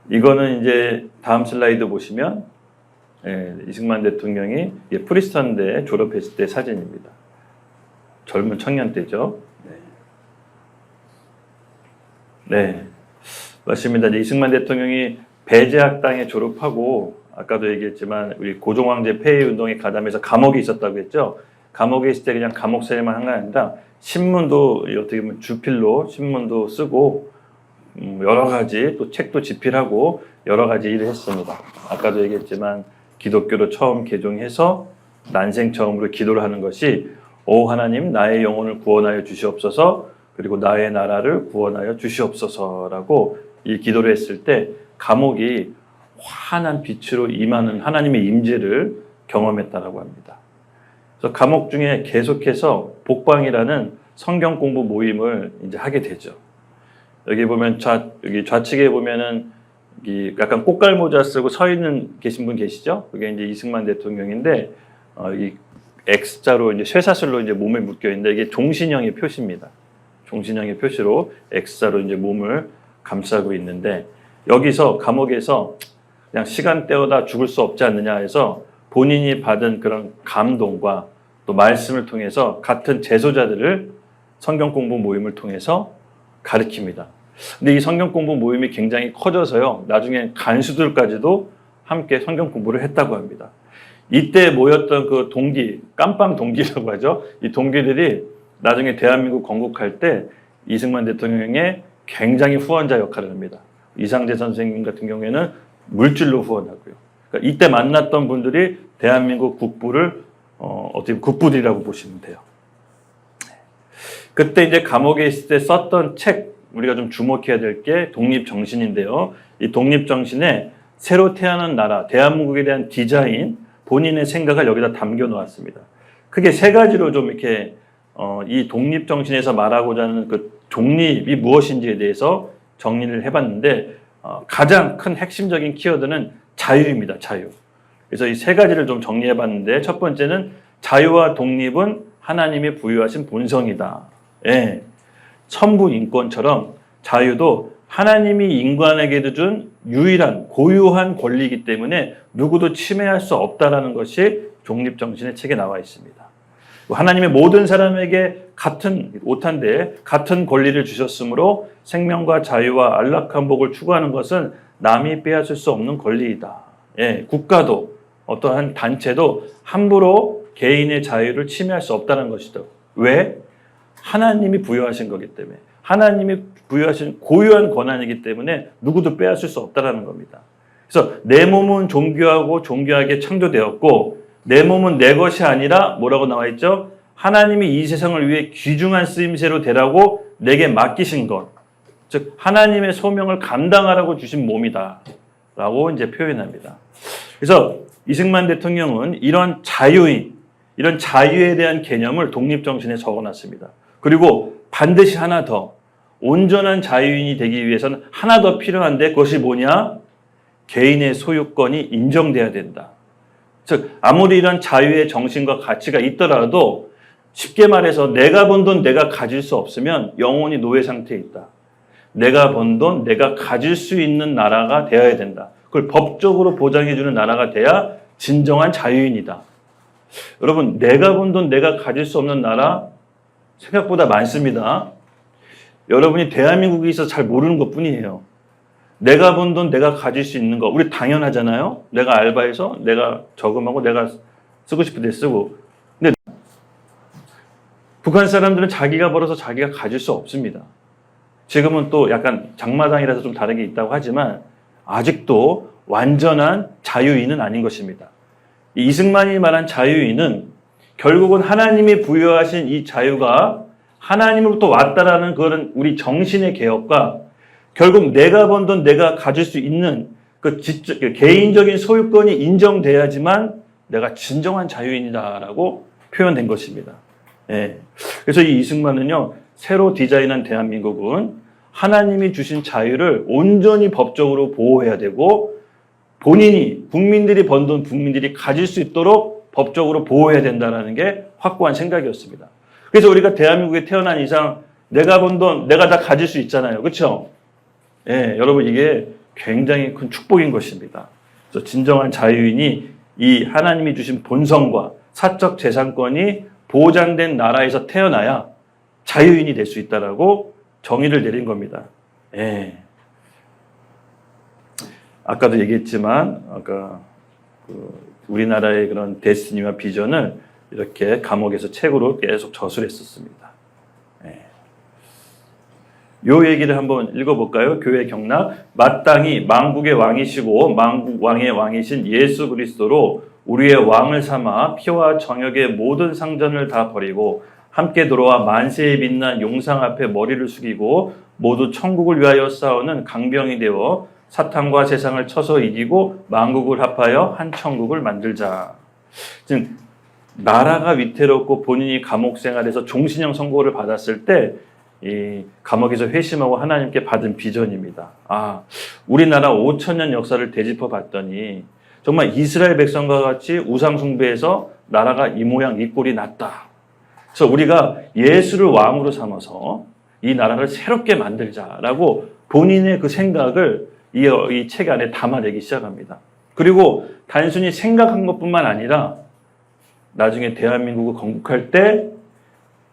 이거는 이제 다음 슬라이드 보시면 이승만 대통령이 프리스턴대 졸업했을 때 사진입니다. 젊은 청년 때죠. 네, 맞습니다. 이승만 대통령이 배제학당에 졸업하고 아까도 얘기했지만 우리 고종황제 폐해 운동에 가담해서 감옥에 있었다고 했죠. 감옥에 있을 때 그냥 감옥 생활만 한 게 아니라 신문도 어떻게 보면 주필로 신문도 쓰고 여러 가지 또 책도 집필하고 여러 가지 일을 했습니다. 아까도 얘기했지만 기독교로 처음 개종해서 난생 처음으로 기도를 하는 것이 오 하나님 나의 영혼을 구원하여 주시옵소서 그리고 나의 나라를 구원하여 주시옵소서라고 이 기도를 했을 때 감옥이 환한 빛으로 임하는 하나님의 임재를 경험했다라고 합니다. 그래서 감옥 중에 계속해서 복방이라는 성경 공부 모임을 이제 하게 되죠. 여기 보면 여기 좌측에 보면은 약간 꽃갈모자 쓰고 서 있는 계신 분 계시죠? 그게 이제 이승만 대통령인데 이 X자로 이제 쇠사슬로 이제 몸에 묶여 있는데 이게 종신형의 표시입니다. 종신형의 표시로 X자로 이제 몸을 감싸고 있는데 여기서 감옥에서 그냥 시간 때우다 죽을 수 없지 않느냐 해서 본인이 받은 그런 감동과 또 말씀을 통해서 같은 제소자들을 성경 공부 모임을 통해서 가르칩니다. 근데 이 성경 공부 모임이 굉장히 커져서요. 나중에 간수들까지도 함께 성경 공부를 했다고 합니다. 이때 모였던 그 동기, 깜빵 동기라고 하죠. 이 동기들이 나중에 대한민국 건국할 때 이승만 대통령의 굉장히 후원자 역할을 합니다. 이상재 선생님 같은 경우에는 물질로 후원하고요. 그러니까 이때 만났던 분들이 대한민국 국부를 어떻게 국부들이라고 보시면 돼요. 그때 이제 감옥에 있을 때 썼던 책 우리가 좀 주목해야 될 게 독립정신인데요. 이 독립정신에 새로 태어난 나라, 대한민국에 대한 디자인, 본인의 생각을 여기다 담겨 놓았습니다. 크게 세 가지로 좀 이렇게 이 독립정신에서 말하고자 하는 그 독립이 무엇인지에 대해서 정리를 해봤는데 가장 큰 핵심적인 키워드는 자유입니다. 자유. 그래서 이 세 가지를 좀 정리해봤는데 첫 번째는 자유와 독립은 하나님이 부여하신 본성이다. 예. 천부 인권처럼 자유도 하나님이 인간에게 준 유일한 고유한 권리이기 때문에 누구도 침해할 수 없다라는 것이 독립정신의 책에 나와 있습니다. 하나님의 모든 사람에게 같은 오탄데 같은 권리를 주셨으므로 생명과 자유와 안락한 복을 추구하는 것은 남이 빼앗을 수 없는 권리이다. 예, 국가도 어떠한 단체도 함부로 개인의 자유를 침해할 수 없다는 것이다. 왜? 하나님이 부여하신 거기 때문에 하나님이 부여하신 고유한 권한이기 때문에 누구도 빼앗을 수 없다는 겁니다. 그래서 내 몸은 존귀하고 존귀하게 창조되었고 내 몸은 내 것이 아니라 뭐라고 나와 있죠? 하나님이 이 세상을 위해 귀중한 쓰임새로 되라고 내게 맡기신 것. 즉 하나님의 소명을 감당하라고 주신 몸이다. 라고 이제 표현합니다. 그래서 이승만 대통령은 이런 자유에 대한 개념을 독립정신에 적어놨습니다. 그리고 반드시 하나 더 온전한 자유인이 되기 위해서는 하나 더 필요한데 그것이 뭐냐? 개인의 소유권이 인정돼야 된다. 즉 아무리 이런 자유의 정신과 가치가 있더라도 쉽게 말해서 내가 번 돈 내가 가질 수 없으면 영원히 노예 상태에 있다. 내가 번 돈 내가 가질 수 있는 나라가 되어야 된다. 그걸 법적으로 보장해주는 나라가 돼야 진정한 자유인이다. 여러분, 내가 번 돈 내가 가질 수 없는 나라 생각보다 많습니다. 여러분이 대한민국에 있어서 잘 모르는 것뿐이에요. 내가 번 돈 내가 가질 수 있는 거 우리 당연하잖아요. 내가 알바해서 내가 저금하고 내가 쓰고 싶을 때 쓰고. 근데 북한 사람들은 자기가 벌어서 자기가 가질 수 없습니다. 지금은 또 약간 장마당이라서 좀 다르게 있다고 하지만 아직도 완전한 자유인은 아닌 것입니다. 이승만이 말한 자유인은 결국은 하나님이 부여하신 이 자유가 하나님으로부터 왔다라는 그런 우리 정신의 개혁과 결국 내가 번 돈 내가 가질 수 있는 그 개인적인 소유권이 인정돼야지만 내가 진정한 자유인이다라고 표현된 것입니다. 예. 그래서 이 이승만은요, 새로 디자인한 대한민국은 하나님이 주신 자유를 온전히 법적으로 보호해야 되고 본인이 국민들이 번 돈 국민들이 가질 수 있도록 법적으로 보호해야 된다는 게 확고한 생각이었습니다. 그래서 우리가 대한민국에 태어난 이상 내가 번 돈 내가 다 가질 수 있잖아요. 그렇죠? 예, 여러분 이게 굉장히 큰 축복인 것입니다. 그래서 진정한 자유인이 이 하나님이 주신 본성과 사적 재산권이 보장된 나라에서 태어나야 자유인이 될 수 있다라고 정의를 내린 겁니다. 예. 아까도 얘기했지만 아까 우리나라의 그런 데스티니와 비전을 이렇게 감옥에서 책으로 계속 저술했었습니다. 예. 요 얘기를 한번 읽어볼까요? 교회 경락. 마땅히 만국의 왕이시고 만국 왕의 왕이신 예수 그리스도로 우리의 왕을 삼아 피와 정욕의 모든 상전을 다 버리고 함께 들어와 만세에 빛난 용상 앞에 머리를 숙이고 모두 천국을 위하여 싸우는 강병이 되어 사탄과 세상을 쳐서 이기고 만국을 합하여 한 천국을 만들자. 즉 나라가 위태롭고 본인이 감옥 생활에서 종신형 선고를 받았을 때 이 감옥에서 회심하고 하나님께 받은 비전입니다. 아, 우리나라 5,000년 역사를 되짚어 봤더니 정말 이스라엘 백성과 같이 우상 숭배해서 나라가 이 모양 이 꼴이 났다. 그래서 우리가 예수를 왕으로 삼아서 이 나라를 새롭게 만들자라고 본인의 그 생각을 이 책 안에 담아내기 시작합니다. 그리고 단순히 생각한 것뿐만 아니라 나중에 대한민국을 건국할 때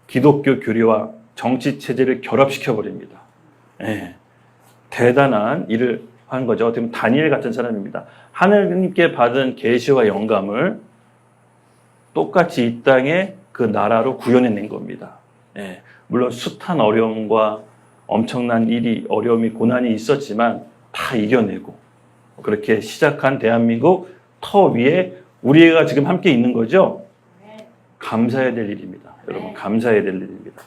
기독교 교리와 정치 체제를 결합시켜 버립니다. 예, 대단한 일을 한 거죠. 어떻게 보면 다니엘 같은 사람입니다. 하나님께 받은 계시와 영감을 똑같이 이 땅에 그 나라로 구현해낸 겁니다. 예, 물론 숱한 어려움과 엄청난 일이 어려움이 고난이 있었지만 다 이겨내고 그렇게 시작한 대한민국 터 위에 우리가 지금 함께 있는 거죠. 감사해야 될 일입니다. 여러분 감사해야 될 일입니다.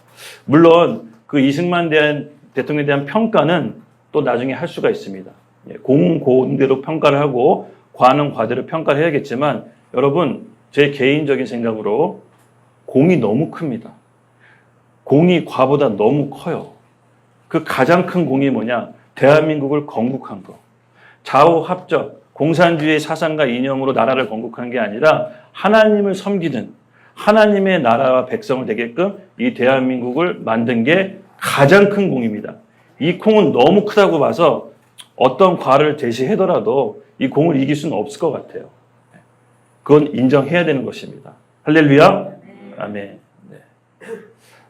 물론 그 이승만 대통령에 대한 평가는 또 나중에 할 수가 있습니다. 공대로 평가를 하고 과는 과대로 평가를 해야겠지만 여러분 제 개인적인 생각으로 공이 너무 큽니다. 공이 과보다 너무 커요. 그 가장 큰 공이 뭐냐? 대한민국을 건국한 거. 좌우합적 공산주의 사상과 이념으로 나라를 건국한 게 아니라 하나님을 섬기는 하나님의 나라와 백성을 되게끔 이 대한민국을 만든 게 가장 큰 공입니다. 이 공은 너무 크다고 봐서 어떤 과를 제시하더라도 이 공을 이길 수는 없을 것 같아요. 그건 인정해야 되는 것입니다. 할렐루야. 아멘. 네.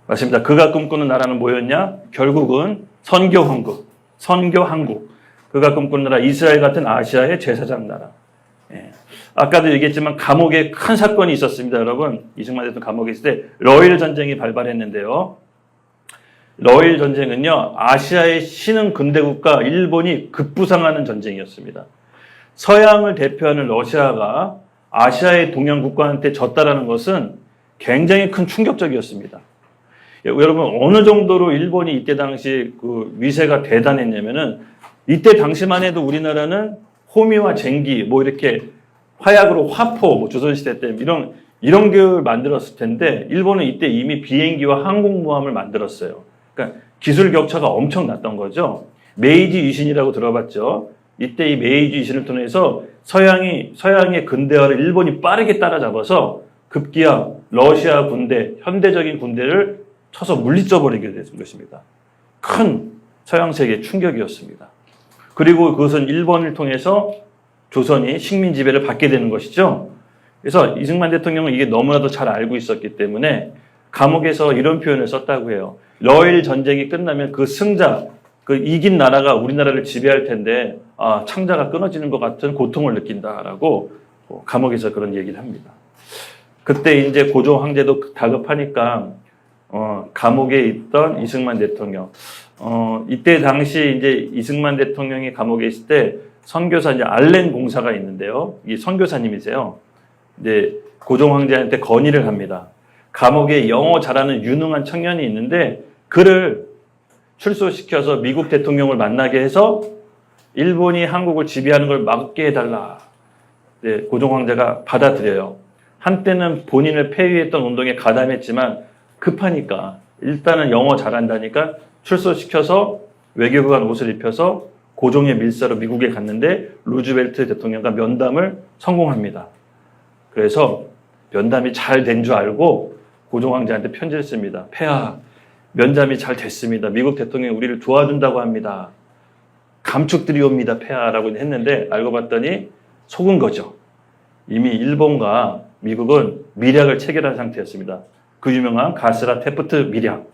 맞습니다. 그가 꿈꾸는 나라는 뭐였냐? 결국은 선교한국. 그가 꿈꾸는 나라 이스라엘 같은 아시아의 제사장 나라. 예. 아까도 얘기했지만 감옥에 큰 사건이 있었습니다. 여러분 이승만 대통령 감옥에 있을 때 러일 전쟁이 발발했는데요. 러일 전쟁은요 아시아의 신흥 근대국가 일본이 급부상하는 전쟁이었습니다. 서양을 대표하는 러시아가 아시아의 동양 국가한테 졌다라는 것은 굉장히 큰 충격적이었습니다. 여러분 어느 정도로 일본이 이때 당시 그 위세가 대단했냐면은 이때 당시만 해도 우리나라는 호미와 쟁기 뭐 이렇게 화약으로 화포 뭐 조선시대 때 이런 걸 만들었을 텐데 일본은 이때 이미 비행기와 항공모함을 만들었어요. 그러니까 기술 격차가 엄청 났던 거죠. 메이지 유신이라고 들어봤죠. 이때 이 메이지 유신을 통해서 서양의 근대화를 일본이 빠르게 따라잡아서 급기야 러시아 군대, 현대적인 군대를 쳐서 물리쳐버리게 된 것입니다. 큰 서양 세계 충격이었습니다. 그리고 그것은 일본을 통해서 조선이 식민 지배를 받게 되는 것이죠. 그래서 이승만 대통령은 이게 너무나도 잘 알고 있었기 때문에 감옥에서 이런 표현을 썼다고 해요. 러일 전쟁이 끝나면 그 승자, 그 이긴 나라가 우리나라를 지배할 텐데 창자가 끊어지는 것 같은 고통을 느낀다라고 감옥에서 그런 얘기를 합니다. 그때 이제 고종 황제도 다급하니까 감옥에 있던 이승만 대통령, 이때 당시 이제 이승만 대통령이 감옥에 있을 때 선교사 이제 알렌 공사가 있는데요. 이 선교사님이세요. 이제 고종 황제한테 건의를 합니다. 감옥에 영어 잘하는 유능한 청년이 있는데 그를 출소시켜서 미국 대통령을 만나게 해서 일본이 한국을 지배하는 걸 막게 해달라. 네, 고종 황제가 받아들여요. 한때는 본인을 폐위했던 운동에 가담했지만 급하니까 일단은 영어 잘한다니까 출소시켜서 외교관 옷을 입혀서 고종의 밀사로 미국에 갔는데 루즈벨트 대통령과 면담을 성공합니다. 그래서 면담이 잘 된 줄 알고 고종 황제한테 편지를 씁니다. 폐하, 면담이 잘 됐습니다. 미국 대통령이 우리를 도와준다고 합니다. 감축드리옵니다, 폐하라고 했는데 알고 봤더니 속은 거죠. 이미 일본과 미국은 밀약을 체결한 상태였습니다. 그 유명한 가스라 테프트 밀약.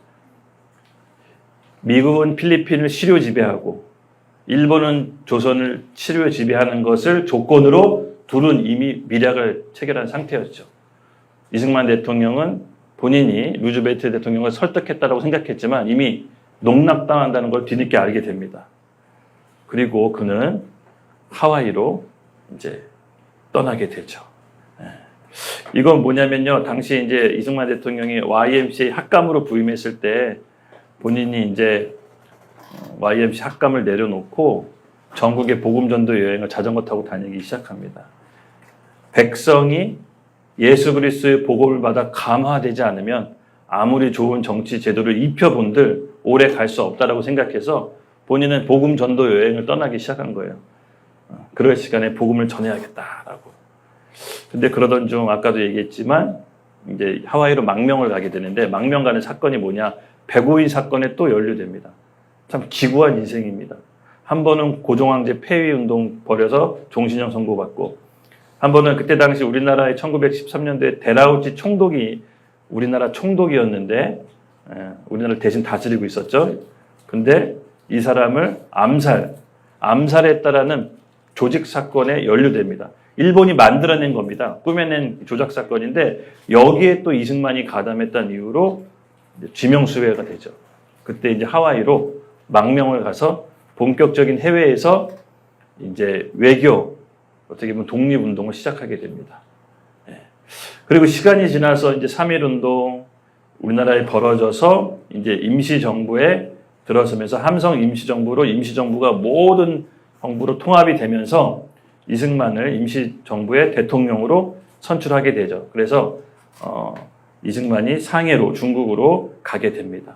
미국은 필리핀을 시료 지배하고 일본은 조선을 치료 지배하는 것을 조건으로 둘은 이미 밀약을 체결한 상태였죠. 이승만 대통령은 본인이 루즈벨트 대통령을 설득했다고 생각했지만 이미 농락당한다는 걸 뒤늦게 알게 됩니다. 그리고 그는 하와이로 이제 떠나게 되죠. 이건 뭐냐면요. 당시 이제 이승만 대통령이 YMCA 학감으로 부임했을 때 본인이 이제 YMCA 학감을 내려놓고 전국의 복음전도 여행을 자전거 타고 다니기 시작합니다. 백성이 예수 그리스도의 복음을 받아 감화되지 않으면 아무리 좋은 정치 제도를 입혀본들 오래 갈 수 없다라고 생각해서 본인은 복음전도 여행을 떠나기 시작한 거예요. 그럴 시간에 복음을 전해야겠다라고. 근데 그러던 중 아까도 얘기했지만 이제 하와이로 망명을 가게 되는데 망명 가는 사건이 뭐냐? 백오인 사건에 또 연루됩니다. 참 기구한 인생입니다. 한 번은 고종황제 폐위 운동 벌여서 종신형 선고받고 한 번은 그때 당시 우리나라의 1913년도에 데라우치 총독이 우리나라 총독이었는데 우리나라를 대신 다스리고 있었죠. 근데 이 사람을 암살했다라는 조직 사건에 연루됩니다. 일본이 만들어낸 겁니다. 꾸며낸 조작 사건인데 여기에 또 이승만이 가담했다는 이유로 지명수배가 되죠. 그때 이제 하와이로 망명을 가서 본격적인 해외에서 이제 외교, 어떻게 보면 독립운동을 시작하게 됩니다. 그리고 시간이 지나서 이제 3.1운동 우리나라에 벌어져서 이제 임시정부에 들어서면서 함성 임시정부로 임시정부가 모든 정부로 통합이 되면서 이승만을 임시정부의 대통령으로 선출하게 되죠. 그래서 이승만이 상해로 중국으로 가게 됩니다.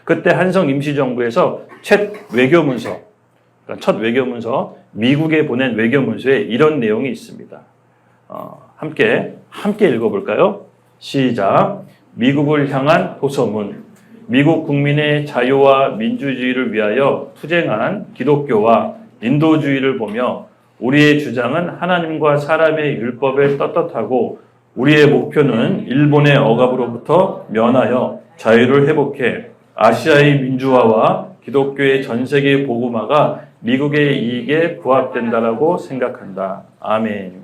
그때 한성 임시정부에서 첫 외교문서 미국에 보낸 외교문서에 이런 내용이 있습니다. 함께 읽어볼까요? 시작. 미국을 향한 호소문. 미국 국민의 자유와 민주주의를 위하여 투쟁한 기독교와 인도주의를 보며 우리의 주장은 하나님과 사람의 율법에 떳떳하고 우리의 목표는 일본의 억압으로부터 면하여 자유를 회복해 아시아의 민주화와 기독교의 전 세계 복음화가 미국의 이익에 부합된다라고 생각한다. 아멘.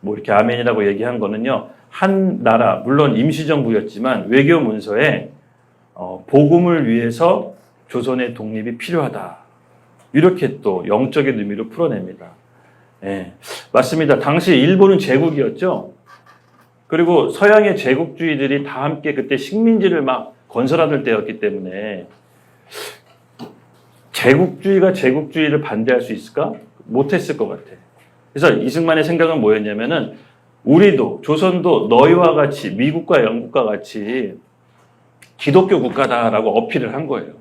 뭐 이렇게 아멘이라고 얘기한 거는요. 한 나라, 물론 임시정부였지만 외교 문서에 복음을 위해서 조선의 독립이 필요하다. 이렇게 또 영적인 의미로 풀어냅니다. 예, 맞습니다. 당시 일본은 제국이었죠. 그리고 서양의 제국주의들이 다 함께 그때 식민지를 막 건설하던 때였기 때문에 제국주의가 제국주의를 반대할 수 있을까? 못했을 것 같아. 그래서 이승만의 생각은 뭐였냐면은 우리도 조선도 너희와 같이 미국과 영국과 같이 기독교 국가다라고 어필을 한 거예요.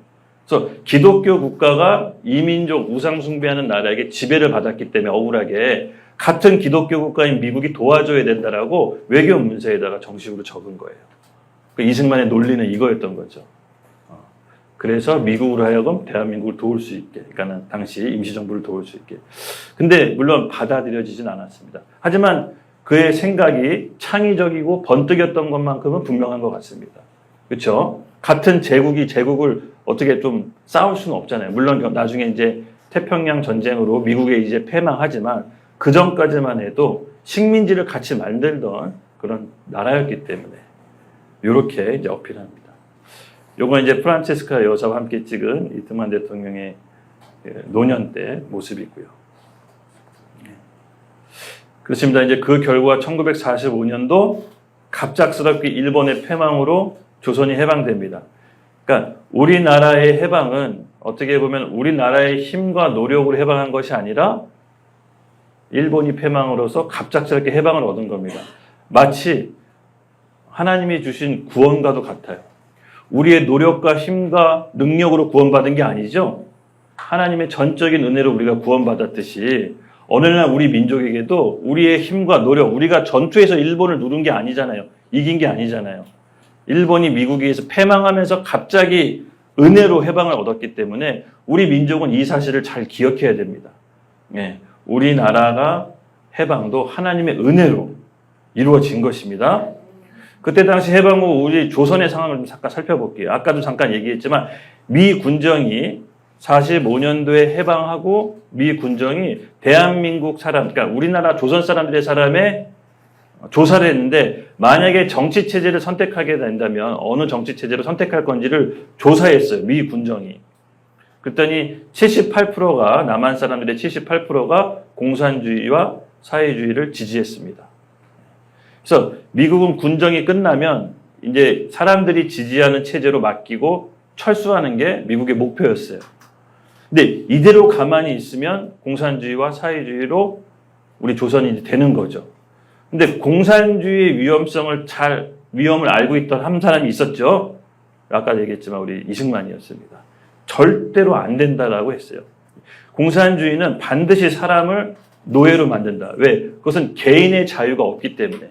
그래서 기독교 국가가 이민족 우상 숭배하는 나라에게 지배를 받았기 때문에 억울하게 같은 기독교 국가인 미국이 도와줘야 된다라고 외교 문서에다가 정식으로 적은 거예요. 이승만의 논리는 이거였던 거죠. 그래서 미국으로 하여금 대한민국을 도울 수 있게, 그러니까 당시 임시정부를 도울 수 있게. 근데 물론 받아들여지진 않았습니다. 하지만 그의 생각이 창의적이고 번뜩였던 것만큼은 분명한 것 같습니다. 그렇죠? 같은 제국을 어떻게 좀 싸울 수는 없잖아요. 물론 나중에 이제 태평양 전쟁으로 미국에 이제 패망하지만 그 전까지만 해도 식민지를 같이 만들던 그런 나라였기 때문에 이렇게 이제 어필합니다. 요건 이제 프란체스카 여사와 함께 찍은 이 트루먼 대통령의 노년 때 모습이고요. 그렇습니다. 이제 그 결과 1945년도 갑작스럽게 일본의 패망으로 조선이 해방됩니다. 그러니까 우리나라의 해방은 어떻게 보면 우리나라의 힘과 노력으로 해방한 것이 아니라 일본이 패망으로서 갑작스럽게 해방을 얻은 겁니다. 마치 하나님이 주신 구원과도 같아요. 우리의 노력과 힘과 능력으로 구원받은 게 아니죠. 하나님의 전적인 은혜로 우리가 구원받았듯이 어느 날 우리 민족에게도 우리의 힘과 노력, 우리가 전투에서 일본을 누른 게 아니잖아요. 이긴 게 아니잖아요. 일본이 미국에 의해서 패망하면서 갑자기 은혜로 해방을 얻었기 때문에 우리 민족은 이 사실을 잘 기억해야 됩니다. 예, 우리나라가 해방도 하나님의 은혜로 이루어진 것입니다. 그때 당시 해방 후 우리 조선의 상황을 좀 잠깐 살펴볼게요. 아까도 잠깐 얘기했지만 미 군정이 45년도에 해방하고 미 군정이 대한민국 사람, 그러니까 우리나라 조선 사람들의 사람의 조사를 했는데 만약에 정치 체제를 선택하게 된다면 어느 정치 체제를 선택할 건지를 조사했어요. 미 군정이. 그랬더니 78%가 남한 사람들의 78%가 공산주의와 사회주의를 지지했습니다. 그래서 미국은 군정이 끝나면 이제 사람들이 지지하는 체제로 맡기고 철수하는 게 미국의 목표였어요. 근데 이대로 가만히 있으면 공산주의와 사회주의로 우리 조선이 되는 거죠. 근데 공산주의의 위험을 알고 있던 한 사람이 있었죠. 아까 얘기했지만 우리 이승만이었습니다. 절대로 안 된다라고 했어요. 공산주의는 반드시 사람을 노예로 만든다. 왜? 그것은 개인의 자유가 없기 때문에.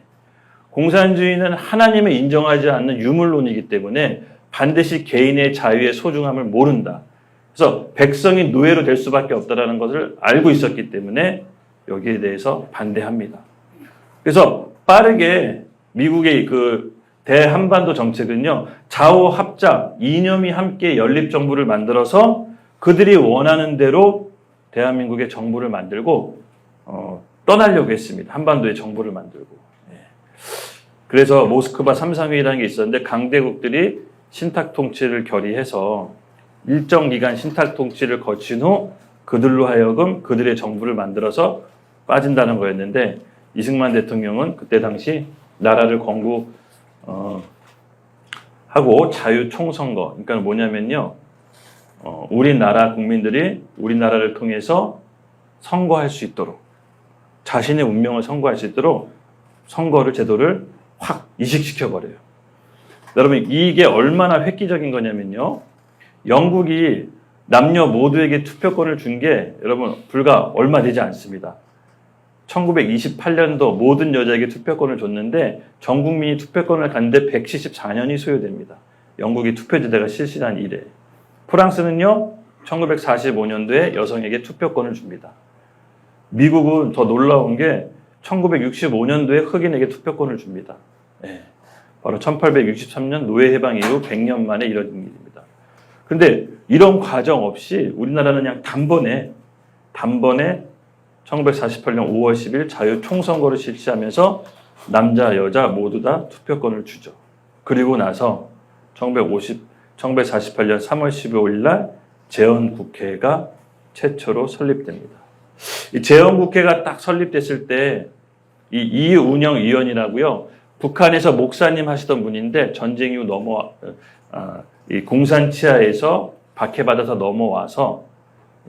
공산주의는 하나님을 인정하지 않는 유물론이기 때문에 반드시 개인의 자유의 소중함을 모른다. 그래서 백성이 노예로 될 수밖에 없다는 것을 알고 있었기 때문에 여기에 대해서 반대합니다. 그래서 빠르게 미국의 그 대한반도 정책은요, 좌우 합작, 이념이 함께 연립정부를 만들어서 그들이 원하는 대로 대한민국의 정부를 만들고 떠나려고 했습니다. 한반도의 정부를 만들고. 그래서 모스크바 3상회의라는 게 있었는데 강대국들이 신탁 통치를 결의해서 일정 기간 신탁 통치를 거친 후 그들로 하여금 그들의 정부를 만들어서 빠진다는 거였는데 이승만 대통령은 그때 당시 나라를 건국하고 자유 총선거, 그러니까 뭐냐면요, 우리나라 국민들이 우리나라를 통해서 선거할 수 있도록, 자신의 운명을 선거할 수 있도록 선거를 제도를 확 이식시켜버려요. 여러분, 이게 얼마나 획기적인 거냐면요, 영국이 남녀 모두에게 투표권을 준 게 여러분 불과 얼마 되지 않습니다. 1928년도 모든 여자에게 투표권을 줬는데 전 국민이 투표권을 갖는데 174년이 소요됩니다. 영국이 투표제도가 실시한 이래. 프랑스는요, 1945년도에 여성에게 투표권을 줍니다. 미국은 더 놀라운 게 1965년도에 흑인에게 투표권을 줍니다. 네. 바로 1863년 노예 해방 이후 100년 만에 이뤄진 일입니다. 그런데 이런 과정 없이 우리나라는 그냥 단번에 1948년 5월 10일 자유 총선거를 실시하면서 남자, 여자 모두 다 투표권을 주죠. 그리고 나서 1948년 3월 15일 날 재헌국회가 최초로 설립됩니다. 이 재헌국회가 딱 설립됐을 때 이 이운영 의원이라고요, 북한에서 목사님 하시던 분인데 전쟁 이후 이 공산 치하에서 박해받아서 넘어와서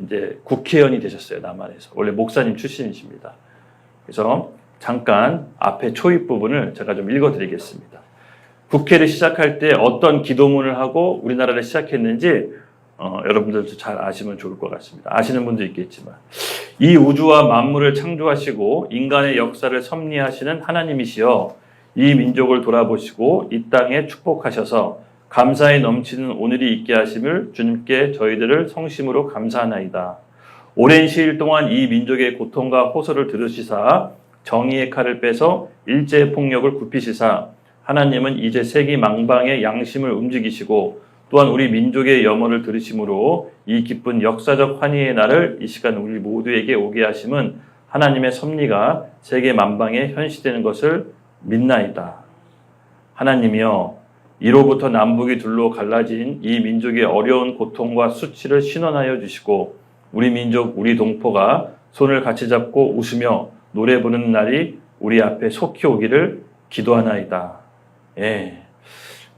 이제 국회의원이 되셨어요. 남한에서. 원래 목사님 출신이십니다. 그래서 잠깐 앞에 초입 부분을 제가 좀 읽어드리겠습니다. 국회를 시작할 때 어떤 기도문을 하고 우리나라를 시작했는지 여러분들도 잘 아시면 좋을 것 같습니다. 아시는 분도 있겠지만, 이 우주와 만물을 창조하시고 인간의 역사를 섭리하시는 하나님이시여, 이 민족을 돌아보시고 이 땅에 축복하셔서 감사에 넘치는 오늘이 있게 하심을 주님께 저희들을 성심으로 감사하나이다. 오랜 시일 동안 이 민족의 고통과 호소를 들으시사 정의의 칼을 빼서 일제의 폭력을 굽히시사 하나님은 이제 세계 망방의 양심을 움직이시고 또한 우리 민족의 염원을 들으심으로 이 기쁜 역사적 환희의 날을 이 시간 우리 모두에게 오게 하심은 하나님의 섭리가 세계 만방에 현시되는 것을 믿나이다. 하나님이여, 이로부터 남북이 둘로 갈라진 이 민족의 어려운 고통과 수치를 신원하여 주시고 우리 민족, 우리 동포가 손을 같이 잡고 웃으며 노래 부르는 날이 우리 앞에 속히 오기를 기도하나이다. 예,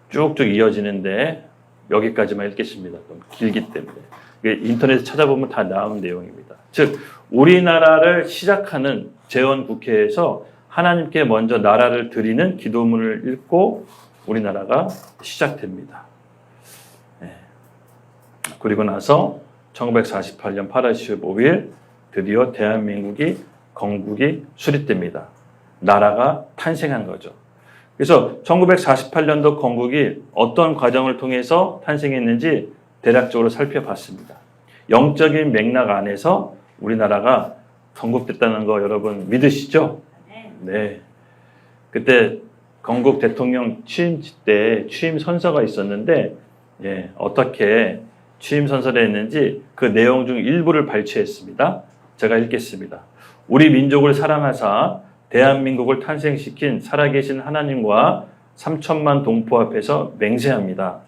쭉쭉 이어지는데 여기까지만 읽겠습니다. 좀 길기 때문에. 인터넷에 찾아보면 다 나온 내용입니다. 즉, 우리나라를 시작하는 재헌국회에서 하나님께 먼저 나라를 드리는 기도문을 읽고 우리나라가 시작됩니다. 네. 그리고 나서 1948년 8월 15일 드디어 대한민국이 건국이 수립됩니다. 나라가 탄생한 거죠. 그래서 1948년도 건국이 어떤 과정을 통해서 탄생했는지 대략적으로 살펴봤습니다. 영적인 맥락 안에서 우리나라가 건국됐다는 거 여러분 믿으시죠? 네. 그때 건국 대통령 취임식 때 취임 선서가 있었는데, 예, 어떻게 취임 선서를 했는지 그 내용 중 일부를 발췌했습니다. 제가 읽겠습니다. 우리 민족을 사랑하사 대한민국을 탄생시킨 살아계신 하나님과 3천만 동포 앞에서 맹세합니다.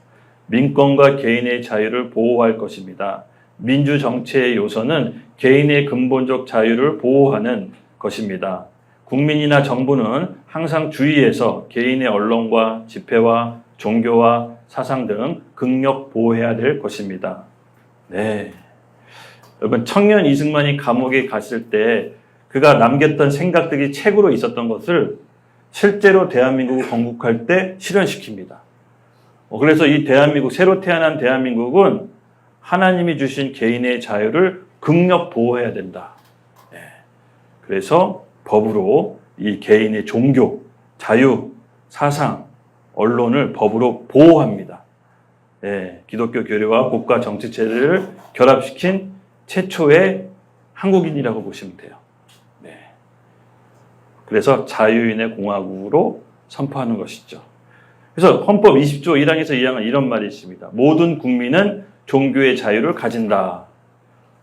민권과 개인의 자유를 보호할 것입니다. 민주 정치의 요소는 개인의 근본적 자유를 보호하는 것입니다. 국민이나 정부는 항상 주의해서 개인의 언론과 집회와 종교와 사상 등 극력 보호해야 될 것입니다. 네. 여러분, 청년 이승만이 감옥에 갔을 때 그가 남겼던 생각들이 책으로 있었던 것을 실제로 대한민국을 건국할 때 실현시킵니다. 그래서 이 대한민국, 새로 태어난 대한민국은 하나님이 주신 개인의 자유를 극력 보호해야 된다. 네. 그래서 법으로 이 개인의 종교, 자유, 사상, 언론을 법으로 보호합니다. 네. 기독교 교리와 국가 정치체를 결합시킨 최초의 한국인이라고 보시면 돼요. 네. 그래서 자유인의 공화국으로 선포하는 것이죠. 그래서 헌법 20조 1항에서 2항은 이런 말이 있습니다. 모든 국민은 종교의 자유를 가진다.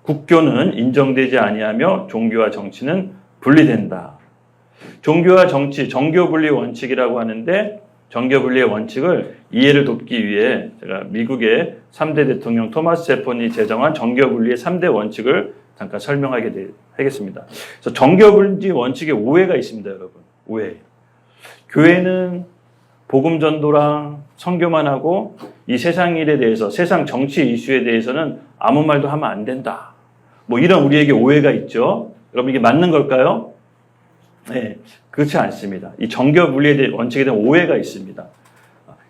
국교는 인정되지 아니하며 종교와 정치는 분리된다. 종교와 정치, 정교분리 원칙이라고 하는데 정교분리의 원칙을 이해를 돕기 위해 제가 미국의 3대 대통령 토마스 제퍼슨이 제정한 정교분리의 3대 원칙을 잠깐 설명하겠습니다. 그래서 정교분리 원칙에 오해가 있습니다, 여러분. 오해. 교회는 복음 전도랑 선교만 하고 이 세상 일에 대해서, 세상 정치 이슈에 대해서는 아무 말도 하면 안 된다. 뭐 이런 우리에게 오해가 있죠. 여러분, 이게 맞는 걸까요? 네, 그렇지 않습니다. 이 정교분리에 대한 원칙에 대한 오해가 있습니다.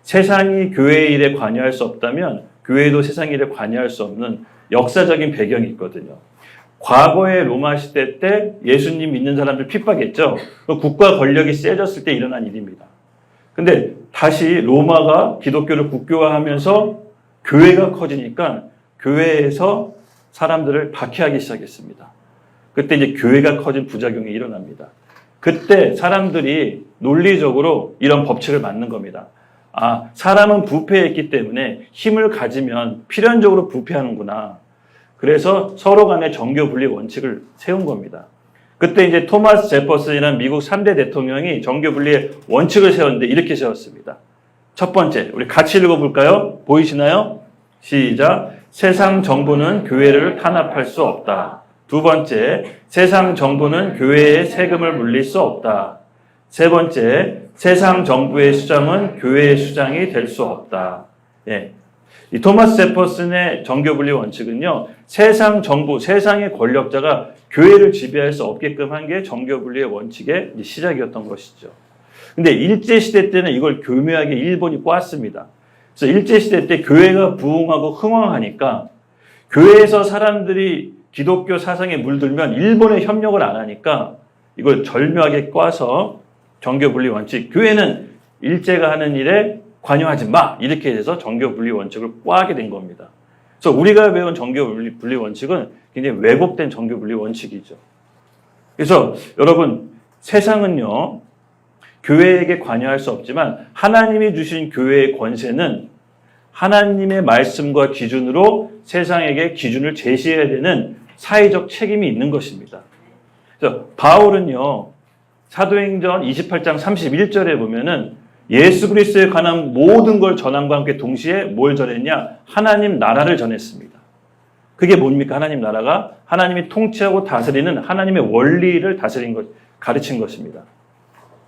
세상이 교회의 일에 관여할 수 없다면 교회도 세상 일에 관여할 수 없는 역사적인 배경이 있거든요. 과거의 로마 시대 때 예수님 믿는 사람들 핍박했죠. 국가 권력이 세졌을 때 일어난 일입니다. 근데 다시 로마가 기독교를 국교화하면서 교회가 커지니까 교회에서 사람들을 박해하기 시작했습니다. 그때 이제 교회가 커진 부작용이 일어납니다. 그때 사람들이 논리적으로 이런 법칙을 만든 겁니다. 아, 사람은 부패했기 때문에 힘을 가지면 필연적으로 부패하는구나. 그래서 서로 간의 정교분리 원칙을 세운 겁니다. 그때 이제 토마스 제퍼슨이라는 미국 3대 대통령이 정교분리의 원칙을 세웠는데 이렇게 세웠습니다. 첫 번째, 우리 같이 읽어볼까요? 보이시나요? 시작. 세상 정부는 교회를 탄압할 수 없다. 두 번째, 세상 정부는 교회의 세금을 물릴 수 없다. 세 번째, 세상 정부의 수장은 교회의 수장이 될 수 없다. 예. 이 토마스 제퍼슨의 정교분리 원칙은요, 세상 정부, 세상의 권력자가 교회를 지배할 수 없게끔 한 게 정교분리의 원칙의 시작이었던 것이죠. 근데 일제시대 때는 이걸 교묘하게 일본이 꽈습니다. 그래서 일제시대 때 교회가 부흥하고 흥왕하니까 교회에서 사람들이 기독교 사상에 물들면 일본에 협력을 안 하니까 이걸 절묘하게 꽈서 정교분리 원칙, 교회는 일제가 하는 일에 관여하지 마. 이렇게 해서 정교 분리 원칙을 꽈게 된 겁니다. 그래서 우리가 배운 정교 분리 원칙은 굉장히 왜곡된 정교 분리 원칙이죠. 그래서 여러분, 세상은요, 교회에게 관여할 수 없지만 하나님이 주신 교회의 권세는 하나님의 말씀과 기준으로 세상에게 기준을 제시해야 되는 사회적 책임이 있는 것입니다. 그래서 바울은요, 사도행전 28장 31절에 보면은 예수 그리스도에 관한 모든 걸 전함과 함께 동시에 뭘 전했냐? 하나님 나라를 전했습니다. 그게 뭡니까? 하나님 나라가 하나님이 통치하고 다스리는 하나님의 원리를 가르친 것입니다.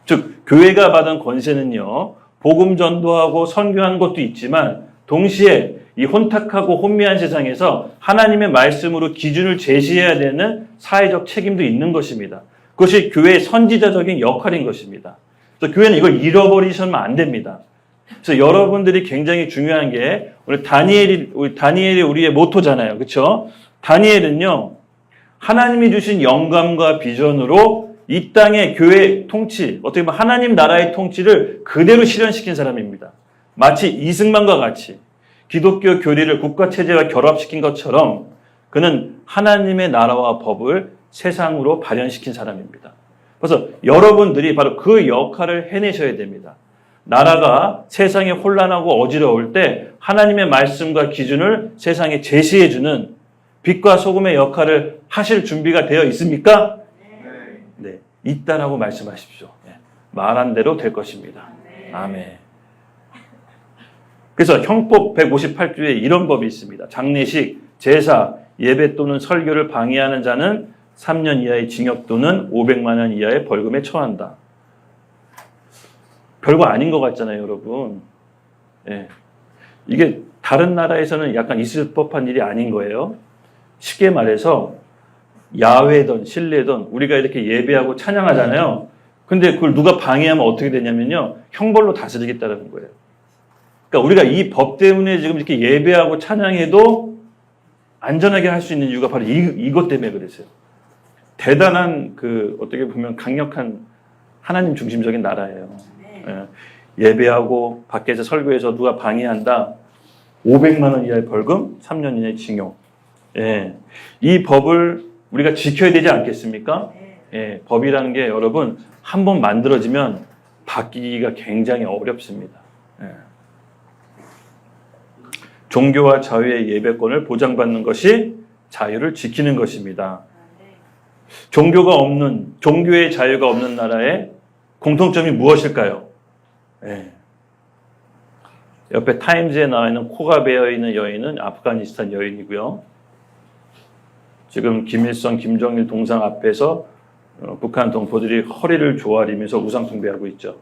즉, 교회가 받은 권세는요, 복음 전도하고 선교하는 것도 있지만 동시에 이 혼탁하고 혼미한 세상에서 하나님의 말씀으로 기준을 제시해야 되는 사회적 책임도 있는 것입니다. 그것이 교회의 선지자적인 역할인 것입니다. 그래서 교회는 이걸 잃어버리시면 안 됩니다. 그래서 여러분들이 굉장히 중요한 게 우리 다니엘이 우리의 모토잖아요. 그렇죠? 다니엘은요, 하나님이 주신 영감과 비전으로 이 땅의 교회 통치, 어떻게 보면 하나님 나라의 통치를 그대로 실현시킨 사람입니다. 마치 이승만과 같이 기독교 교리를 국가체제와 결합시킨 것처럼 그는 하나님의 나라와 법을 세상으로 발현시킨 사람입니다. 그래서 여러분들이 바로 그 역할을 해내셔야 됩니다. 나라가 세상에 혼란하고 어지러울 때 하나님의 말씀과 기준을 세상에 제시해주는 빛과 소금의 역할을 하실 준비가 되어 있습니까? 네, 있다라고 말씀하십시오. 네, 말한 대로 될 것입니다. 아멘. 그래서 형법 158조에 이런 법이 있습니다. 장례식, 제사, 예배 또는 설교를 방해하는 자는 3년 이하의 징역 또는 500만 원 이하의 벌금에 처한다. 별거 아닌 것 같잖아요, 여러분. 예. 이게 다른 나라에서는 약간 있을 법한 일이 아닌 거예요. 쉽게 말해서 야외든 실내든 우리가 이렇게 예배하고 찬양하잖아요. 근데 그걸 누가 방해하면 어떻게 되냐면요, 형벌로 다스리겠다는 거예요. 그러니까 우리가 이 법 때문에 지금 이렇게 예배하고 찬양해도 안전하게 할 수 있는 이유가 바로 이것 때문에 그랬어요. 대단한 어떻게 보면 강력한 하나님 중심적인 나라예요. 예. 예배하고 밖에서 설교해서 누가 방해한다. 500만 원 이하의 벌금, 3년 이하의 징역. 예. 이 법을 우리가 지켜야 되지 않겠습니까? 예. 법이라는 게 여러분 한 번 만들어지면 바뀌기가 굉장히 어렵습니다. 예. 종교와 자유의 예배권을 보장받는 것이 자유를 지키는 것입니다. 종교의 자유가 없는 나라의 공통점이 무엇일까요? 네. 옆에 타임즈에 나와 있는 코가 베어 있는 여인은 아프가니스탄 여인이고요. 지금 김일성, 김정일 동상 앞에서 북한 동포들이 허리를 조아리면서 우상 숭배하고 있죠.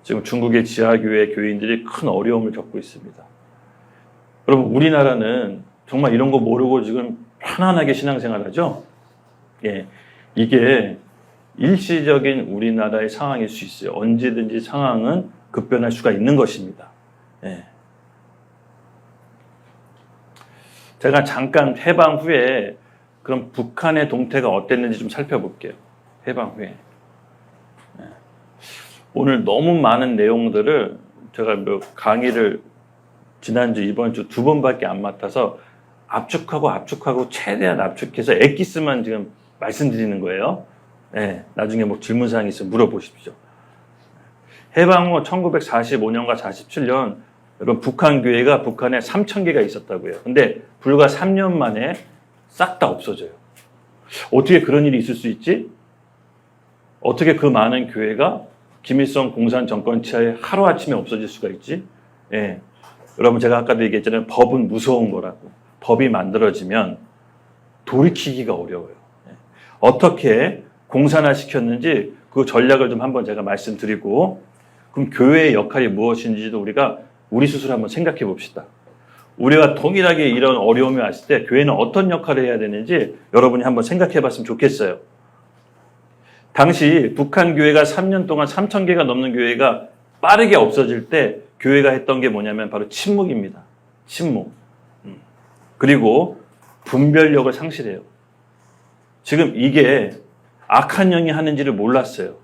지금 중국의 지하교회 교인들이 큰 어려움을 겪고 있습니다. 여러분, 우리나라는 정말 이런 거 모르고 지금 편안하게 신앙생활하죠? 예, 이게 일시적인 우리나라의 상황일 수 있어요. 언제든지 상황은 급변할 수가 있는 것입니다. 예. 제가 잠깐 해방 후에 그럼 북한의 동태가 어땠는지 좀 살펴볼게요. 해방 후에. 예. 오늘 너무 많은 내용들을 제가 강의를 지난주, 이번주 2번밖에 안 맡아서 압축하고 최대한 압축해서 엑기스만 지금 말씀드리는 거예요. 네, 나중에 뭐 질문사항이 있으면 물어보십시오. 해방 후 1945년과 47년 여러분 북한 교회가 북한에 3,000개가 있었다고요. 근데 불과 3년 만에 싹 다 없어져요. 어떻게 그런 일이 있을 수 있지? 어떻게 그 많은 교회가 김일성 공산 정권 치하에 하루아침에 없어질 수가 있지? 예. 여러분 제가 아까도 얘기했잖아요. 법은 무서운 거라고. 법이 만들어지면 돌이키기가 어려워요. 어떻게 공산화시켰는지 그 전략을 좀 한번 제가 말씀드리고 그럼 교회의 역할이 무엇인지도 우리가 우리 스스로 한번 생각해 봅시다. 우리가 동일하게 이런 어려움이 왔을 때 교회는 어떤 역할을 해야 되는지 여러분이 한번 생각해 봤으면 좋겠어요. 당시 북한 교회가 3년 동안 3,000개가 넘는 교회가 빠르게 없어질 때 교회가 했던 게 뭐냐면 바로 침묵입니다. 침묵. 그리고 분별력을 상실해요. 지금 이게 악한 영이 하는지를 몰랐어요.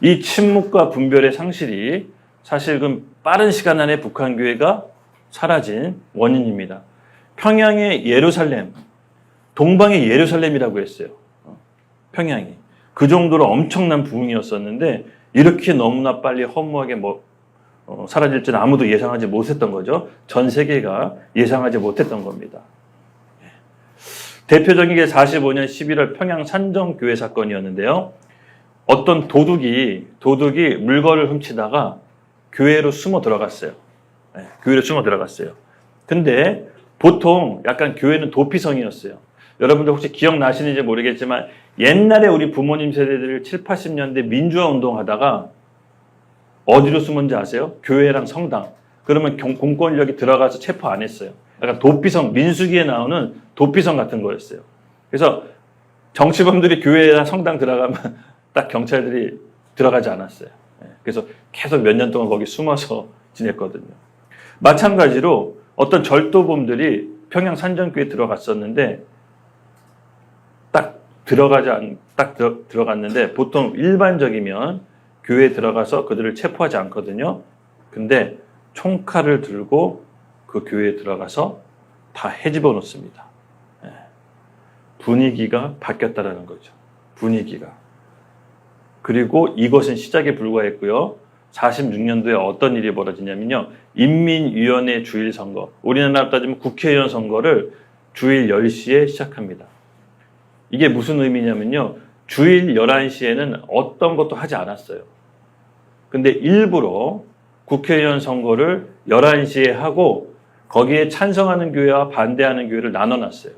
이 침묵과 분별의 상실이 사실 그 빠른 시간 안에 북한 교회가 사라진 원인입니다. 평양의 예루살렘, 동방의 예루살렘이라고 했어요. 평양이. 그 정도로 엄청난 부흥이었었는데 이렇게 너무나 빨리 허무하게 사라질 줄은 아무도 예상하지 못했던 거죠. 전 세계가 예상하지 못했던 겁니다. 대표적인 게 45년 11월 평양 산정교회 사건이었는데요. 어떤 도둑이 물건을 훔치다가 교회로 숨어 들어갔어요. 교회로 숨어 들어갔어요. 근데 보통 약간 교회는 도피성이었어요. 여러분들 혹시 기억나시는지 모르겠지만 옛날에 우리 부모님 세대들 7, 80년대 민주화 운동하다가 어디로 숨은지 아세요? 교회랑 성당. 그러면 공권력이 들어가서 체포 안 했어요. 약간 도피성, 민수기에 나오는 도피성 같은 거였어요. 그래서 정치범들이 교회나 성당 들어가면 딱 경찰들이 들어가지 않았어요. 그래서 계속 몇 년 동안 거기 숨어서 지냈거든요. 마찬가지로 어떤 절도범들이 평양 산정교회에 들어갔었는데 들어갔는데 보통 일반적이면 교회에 들어가서 그들을 체포하지 않거든요. 근데 총칼을 들고 그 교회에 들어가서 다 헤집어 놓습니다. 분위기가 바뀌었다라는 거죠. 분위기가. 그리고 이것은 시작에 불과했고요. 46년도에 어떤 일이 벌어지냐면요. 인민위원회 주일 선거. 우리나라로 따지면 국회의원 선거를 주일 10시에 시작합니다. 이게 무슨 의미냐면요. 주일 11시에는 어떤 것도 하지 않았어요. 근데 일부러 국회의원 선거를 11시에 하고 거기에 찬성하는 교회와 반대하는 교회를 나눠놨어요.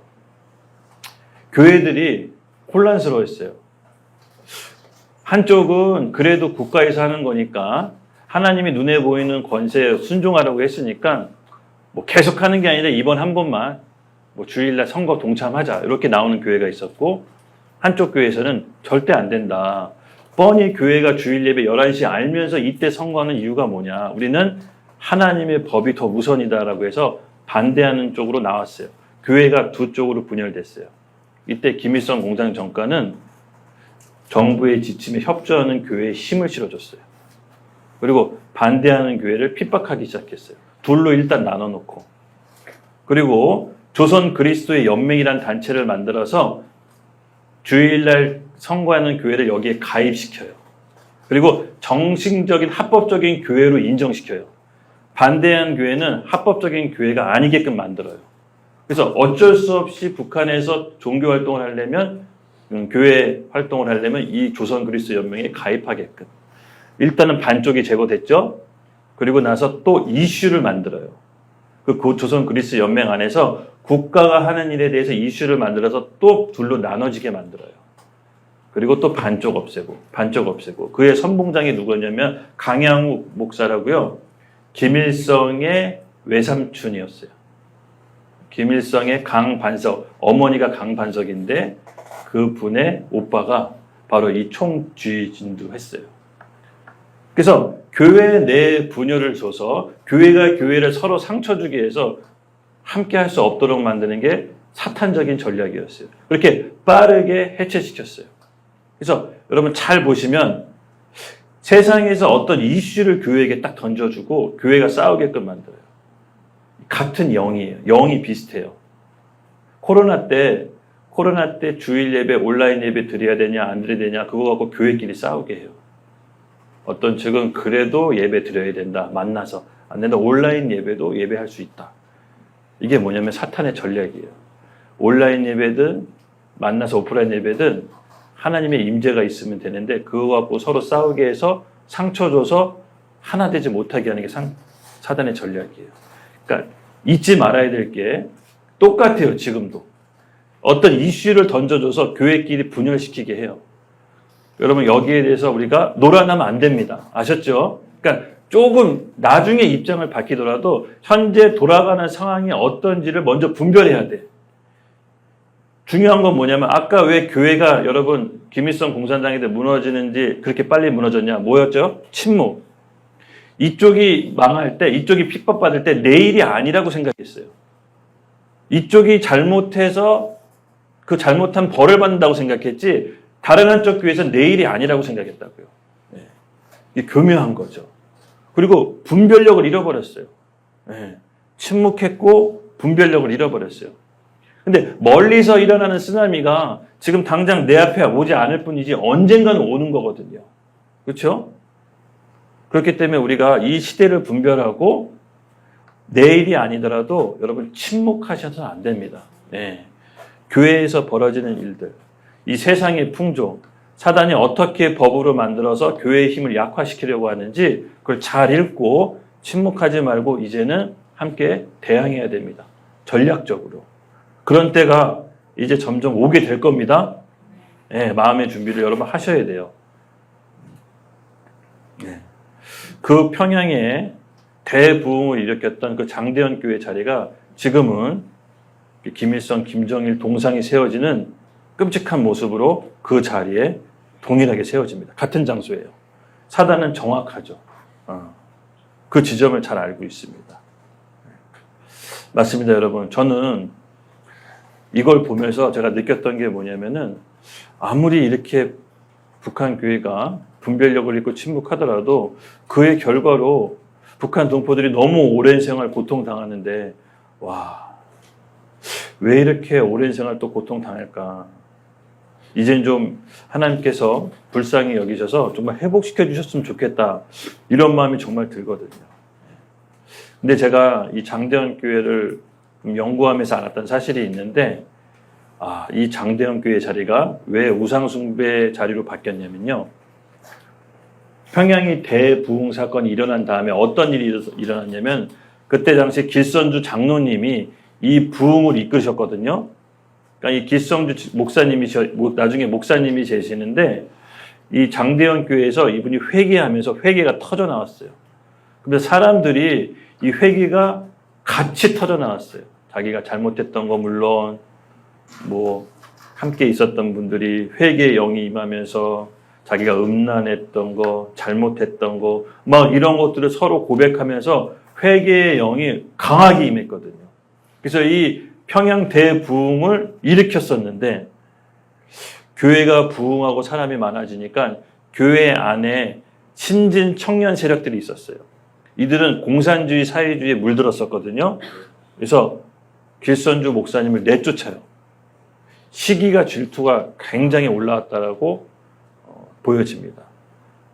교회들이 혼란스러웠어요. 한쪽은 그래도 국가에서 하는 거니까 하나님이 눈에 보이는 권세에 순종하라고 했으니까 계속 하는 게 아니라 이번 한 번만 주일날 선거 동참하자 이렇게 나오는 교회가 있었고 한쪽 교회에서는 절대 안 된다. 뻔히 교회가 주일 예배 11시 알면서 이때 선거하는 이유가 뭐냐. 우리는 하나님의 법이 더 우선이다라고 해서 반대하는 쪽으로 나왔어요. 교회가 두 쪽으로 분열됐어요. 이때 김일성 공장 정권은 정부의 지침에 협조하는 교회에 힘을 실어줬어요. 그리고 반대하는 교회를 핍박하기 시작했어요. 둘로 일단 나눠놓고. 그리고 조선 그리스도의 연맹이라는 단체를 만들어서 주일날 선거하는 교회를 여기에 가입시켜요. 그리고 정식적인 합법적인 교회로 인정시켜요. 반대하는 교회는 합법적인 교회가 아니게끔 만들어요. 그래서 어쩔 수 없이 북한에서 종교 활동을 하려면 교회 활동을 하려면 이 조선 그리스도 연맹에 가입하게끔. 일단은 반쪽이 제거됐죠. 그리고 나서 또 이슈를 만들어요. 그 조선 그리스도 연맹 안에서 국가가 하는 일에 대해서 이슈를 만들어서 또 둘로 나눠지게 만들어요. 그리고 또 반쪽 없애고. 그의 선봉장이 누구였냐면 강양욱 목사라고요. 김일성의 외삼촌이었어요. 김일성의 강반석, 어머니가 강반석인데 그분의 오빠가 바로 이 총쥐진도 했어요. 그래서 교회 내 분열을 줘서 교회가 교회를 서로 상처 주기 위해서 함께 할 수 없도록 만드는 게 사탄적인 전략이었어요. 그렇게 빠르게 해체시켰어요. 그래서 여러분 잘 보시면 세상에서 어떤 이슈를 교회에게 딱 던져주고 교회가 싸우게끔 만들어요. 같은 영이에요. 영이 비슷해요. 코로나 때 주일 예배, 온라인 예배 드려야 되냐 안 드려야 되냐 그거 갖고 교회끼리 싸우게 해요. 어떤 측은 그래도 예배 드려야 된다. 만나서. 안 된다. 온라인 예배도 예배할 수 있다. 이게 뭐냐면 사탄의 전략이에요. 온라인 예배든 만나서 오프라인 예배든 하나님의 임재가 있으면 되는데 그거 갖고 서로 싸우게 해서 상처 줘서 하나 되지 못하게 하는 게 사단의 전략이에요. 그러니까 잊지 말아야 될 게 똑같아요. 지금도. 어떤 이슈를 던져줘서 교회끼리 분열시키게 해요. 여러분 여기에 대해서 우리가 놀아나면 안 됩니다. 아셨죠? 그러니까 조금 나중에 입장을 밝히더라도 현재 돌아가는 상황이 어떤지를 먼저 분별해야 돼. 중요한 건 뭐냐면 아까 왜 교회가 여러분 김일성 공산당이 무너지는지 그렇게 빨리 무너졌냐? 뭐였죠? 침묵. 이쪽이 망할 때, 이쪽이 핍박받을 때 내일이 아니라고 생각했어요. 이쪽이 잘못해서 그 잘못한 벌을 받는다고 생각했지 다른 한쪽 교회에서 내일이 아니라고 생각했다고요. 네. 이게 교묘한 거죠. 그리고 분별력을 잃어버렸어요. 예. 침묵했고 분별력을 잃어버렸어요. 근데 멀리서 일어나는 쓰나미가 지금 당장 내 앞에 오지 않을 뿐이지 언젠가는 오는 거거든요. 그렇죠? 그렇기 때문에 우리가 이 시대를 분별하고 내일이 아니더라도 여러분 침묵하셔서는 안 됩니다. 예. 교회에서 벌어지는 일들, 이 세상의 풍조, 사단이 어떻게 법으로 만들어서 교회의 힘을 약화시키려고 하는지 그걸 잘 읽고 침묵하지 말고 이제는 함께 대항해야 됩니다. 전략적으로. 그런 때가 이제 점점 오게 될 겁니다. 예, 마음의 준비를 여러분 하셔야 돼요. 예. 그 평양에 대부흥을 일으켰던 그 장대현 교회 자리가 지금은 김일성, 김정일 동상이 세워지는 끔찍한 모습으로 그 자리에 동일하게 세워집니다. 같은 장소예요. 사단은 정확하죠. 그 지점을 잘 알고 있습니다. 맞습니다, 여러분. 저는 이걸 보면서 제가 느꼈던 게 뭐냐면은 아무리 이렇게 북한 교회가 분별력을 잃고 침묵하더라도 그의 결과로 북한 동포들이 너무 오랜 생활 고통당하는데 와, 왜 이렇게 오랜 생활 또 고통당할까? 이젠 좀 하나님께서 불쌍히 여기셔서 정말 회복시켜 주셨으면 좋겠다. 이런 마음이 정말 들거든요. 근데 제가 이 장대현 교회를 연구하면서 알았던 사실이 있는데 이 장대현 교회 자리가 왜 우상숭배 자리로 바뀌었냐면요. 평양이 대부흥 사건이 일어난 다음에 어떤 일이 일어났냐면 그때 당시 길선주 장로님이 이 부흥을 이끄셨거든요. 그러니까 이 길성주 목사님이 나중에 목사님이 되시는데 이 장대현 교회에서 이분이 회개하면서 회개가 터져 나왔어요. 근데 사람들이 이 회개가 같이 터져 나왔어요. 자기가 잘못했던 거 물론 뭐 함께 있었던 분들이 회개의 영이 임하면서 자기가 음란했던 거, 잘못했던 거, 막 이런 것들을 서로 고백하면서 회개의 영이 강하게 임했거든요. 그래서 이 평양 대부흥을 일으켰었는데 교회가 부흥하고 사람이 많아지니까 교회 안에 신진 청년 세력들이 있었어요. 이들은 공산주의, 사회주의에 물들었었거든요. 그래서 길선주 목사님을 내쫓아요. 시기가 질투가 굉장히 올라왔다라고 보여집니다.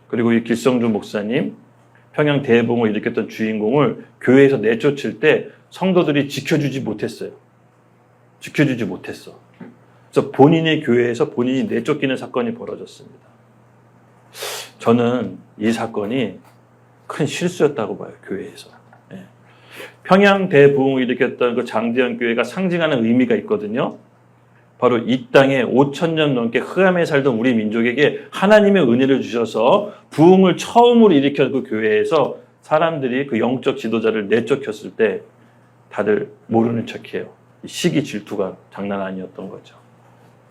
그리고 이 길성주 목사님, 평양 대부흥을 일으켰던 주인공을 교회에서 내쫓을 때 성도들이 지켜주지 못했어요. 지켜주지 못했어. 그래서 본인의 교회에서 본인이 내쫓기는 사건이 벌어졌습니다. 저는 이 사건이 큰 실수였다고 봐요, 교회에서. 예. 평양 대부흥을 일으켰던 그 장대현 교회가 상징하는 의미가 있거든요. 바로 이 땅에 5,000년 넘게 흑암에 살던 우리 민족에게 하나님의 은혜를 주셔서 부흥을 처음으로 일으킨 그 교회에서 사람들이 그 영적 지도자를 내쫓겼을 때 다들 모르는 척해요. 시기 질투가 장난 아니었던 거죠.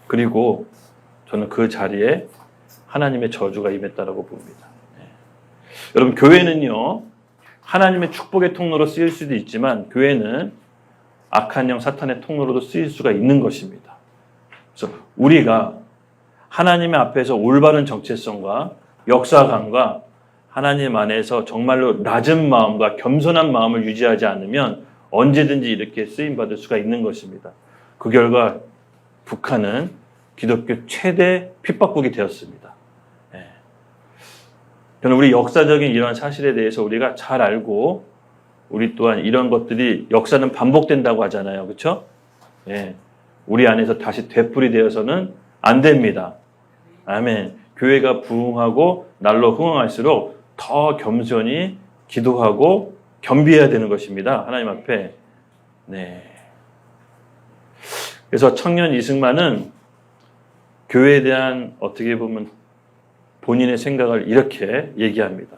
그리고 저는 그 자리에 하나님의 저주가 임했다라고 봅니다. 네. 여러분, 교회는요, 하나님의 축복의 통로로 쓰일 수도 있지만 교회는 악한 영 사탄의 통로로도 쓰일 수가 있는 것입니다. 그래서 우리가 하나님의 앞에서 올바른 정체성과 역사관과 하나님 안에서 정말로 낮은 마음과 겸손한 마음을 유지하지 않으면 언제든지 이렇게 쓰임받을 수가 있는 것입니다. 그 결과 북한은 기독교 최대 핍박국이 되었습니다. 예. 저는 우리 역사적인 이런 사실에 대해서 우리가 잘 알고 우리 또한 이런 것들이 역사는 반복된다고 하잖아요. 그렇죠? 예. 우리 안에서 다시 되풀이되어서는 안 됩니다. 아멘. 교회가 부흥하고 날로 흥황할수록 더 겸손히 기도하고 겸비해야 되는 것입니다. 하나님 앞에. 네. 그래서 청년 이승만은 교회에 대한 어떻게 보면 본인의 생각을 이렇게 얘기합니다.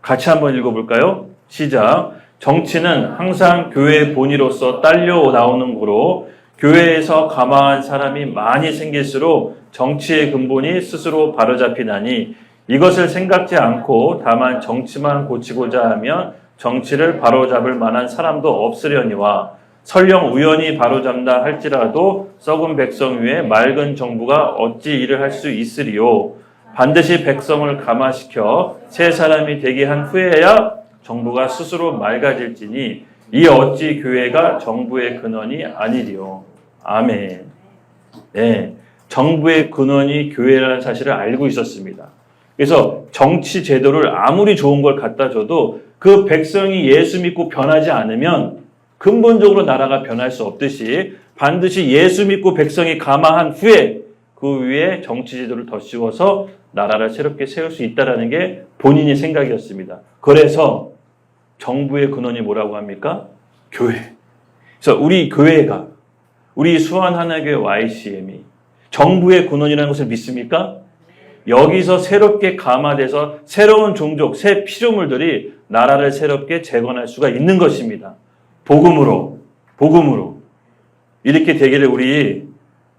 같이 한번 읽어볼까요? 시작. 정치는 항상 교회의 본의로서 딸려 나오는 거로 교회에서 가망한 사람이 많이 생길수록 정치의 근본이 스스로 바로잡히나니 이것을 생각지 않고 다만 정치만 고치고자 하면 정치를 바로잡을 만한 사람도 없으려니와 설령 우연히 바로잡나 할지라도 썩은 백성 위에 맑은 정부가 어찌 일을 할 수 있으리요. 반드시 백성을 감화시켜 새 사람이 되게 한 후에야 정부가 스스로 맑아질지니 이 어찌 교회가 정부의 근원이 아니리요. 아멘. 네, 정부의 근원이 교회라는 사실을 알고 있었습니다. 그래서 정치 제도를 아무리 좋은 걸 갖다 줘도 그 백성이 예수 믿고 변하지 않으면 근본적으로 나라가 변할 수 없듯이 반드시 예수 믿고 백성이 감화한 후에 그 위에 정치 제도를 더 씌워서 나라를 새롭게 세울 수 있다는 게 본인의 생각이었습니다. 그래서 정부의 근원이 뭐라고 합니까? 교회. 그래서 우리 교회가, 우리 수원하나교회 YCM이 정부의 근원이라는 것을 믿습니까? 여기서 새롭게 감화돼서 새로운 종족, 새 피조물들이 나라를 새롭게 재건할 수가 있는 것입니다. 복음으로. 이렇게 되기를 우리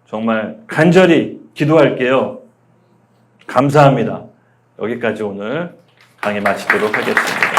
정말 간절히 기도할게요. 감사합니다. 여기까지 오늘 강의 마치도록 하겠습니다.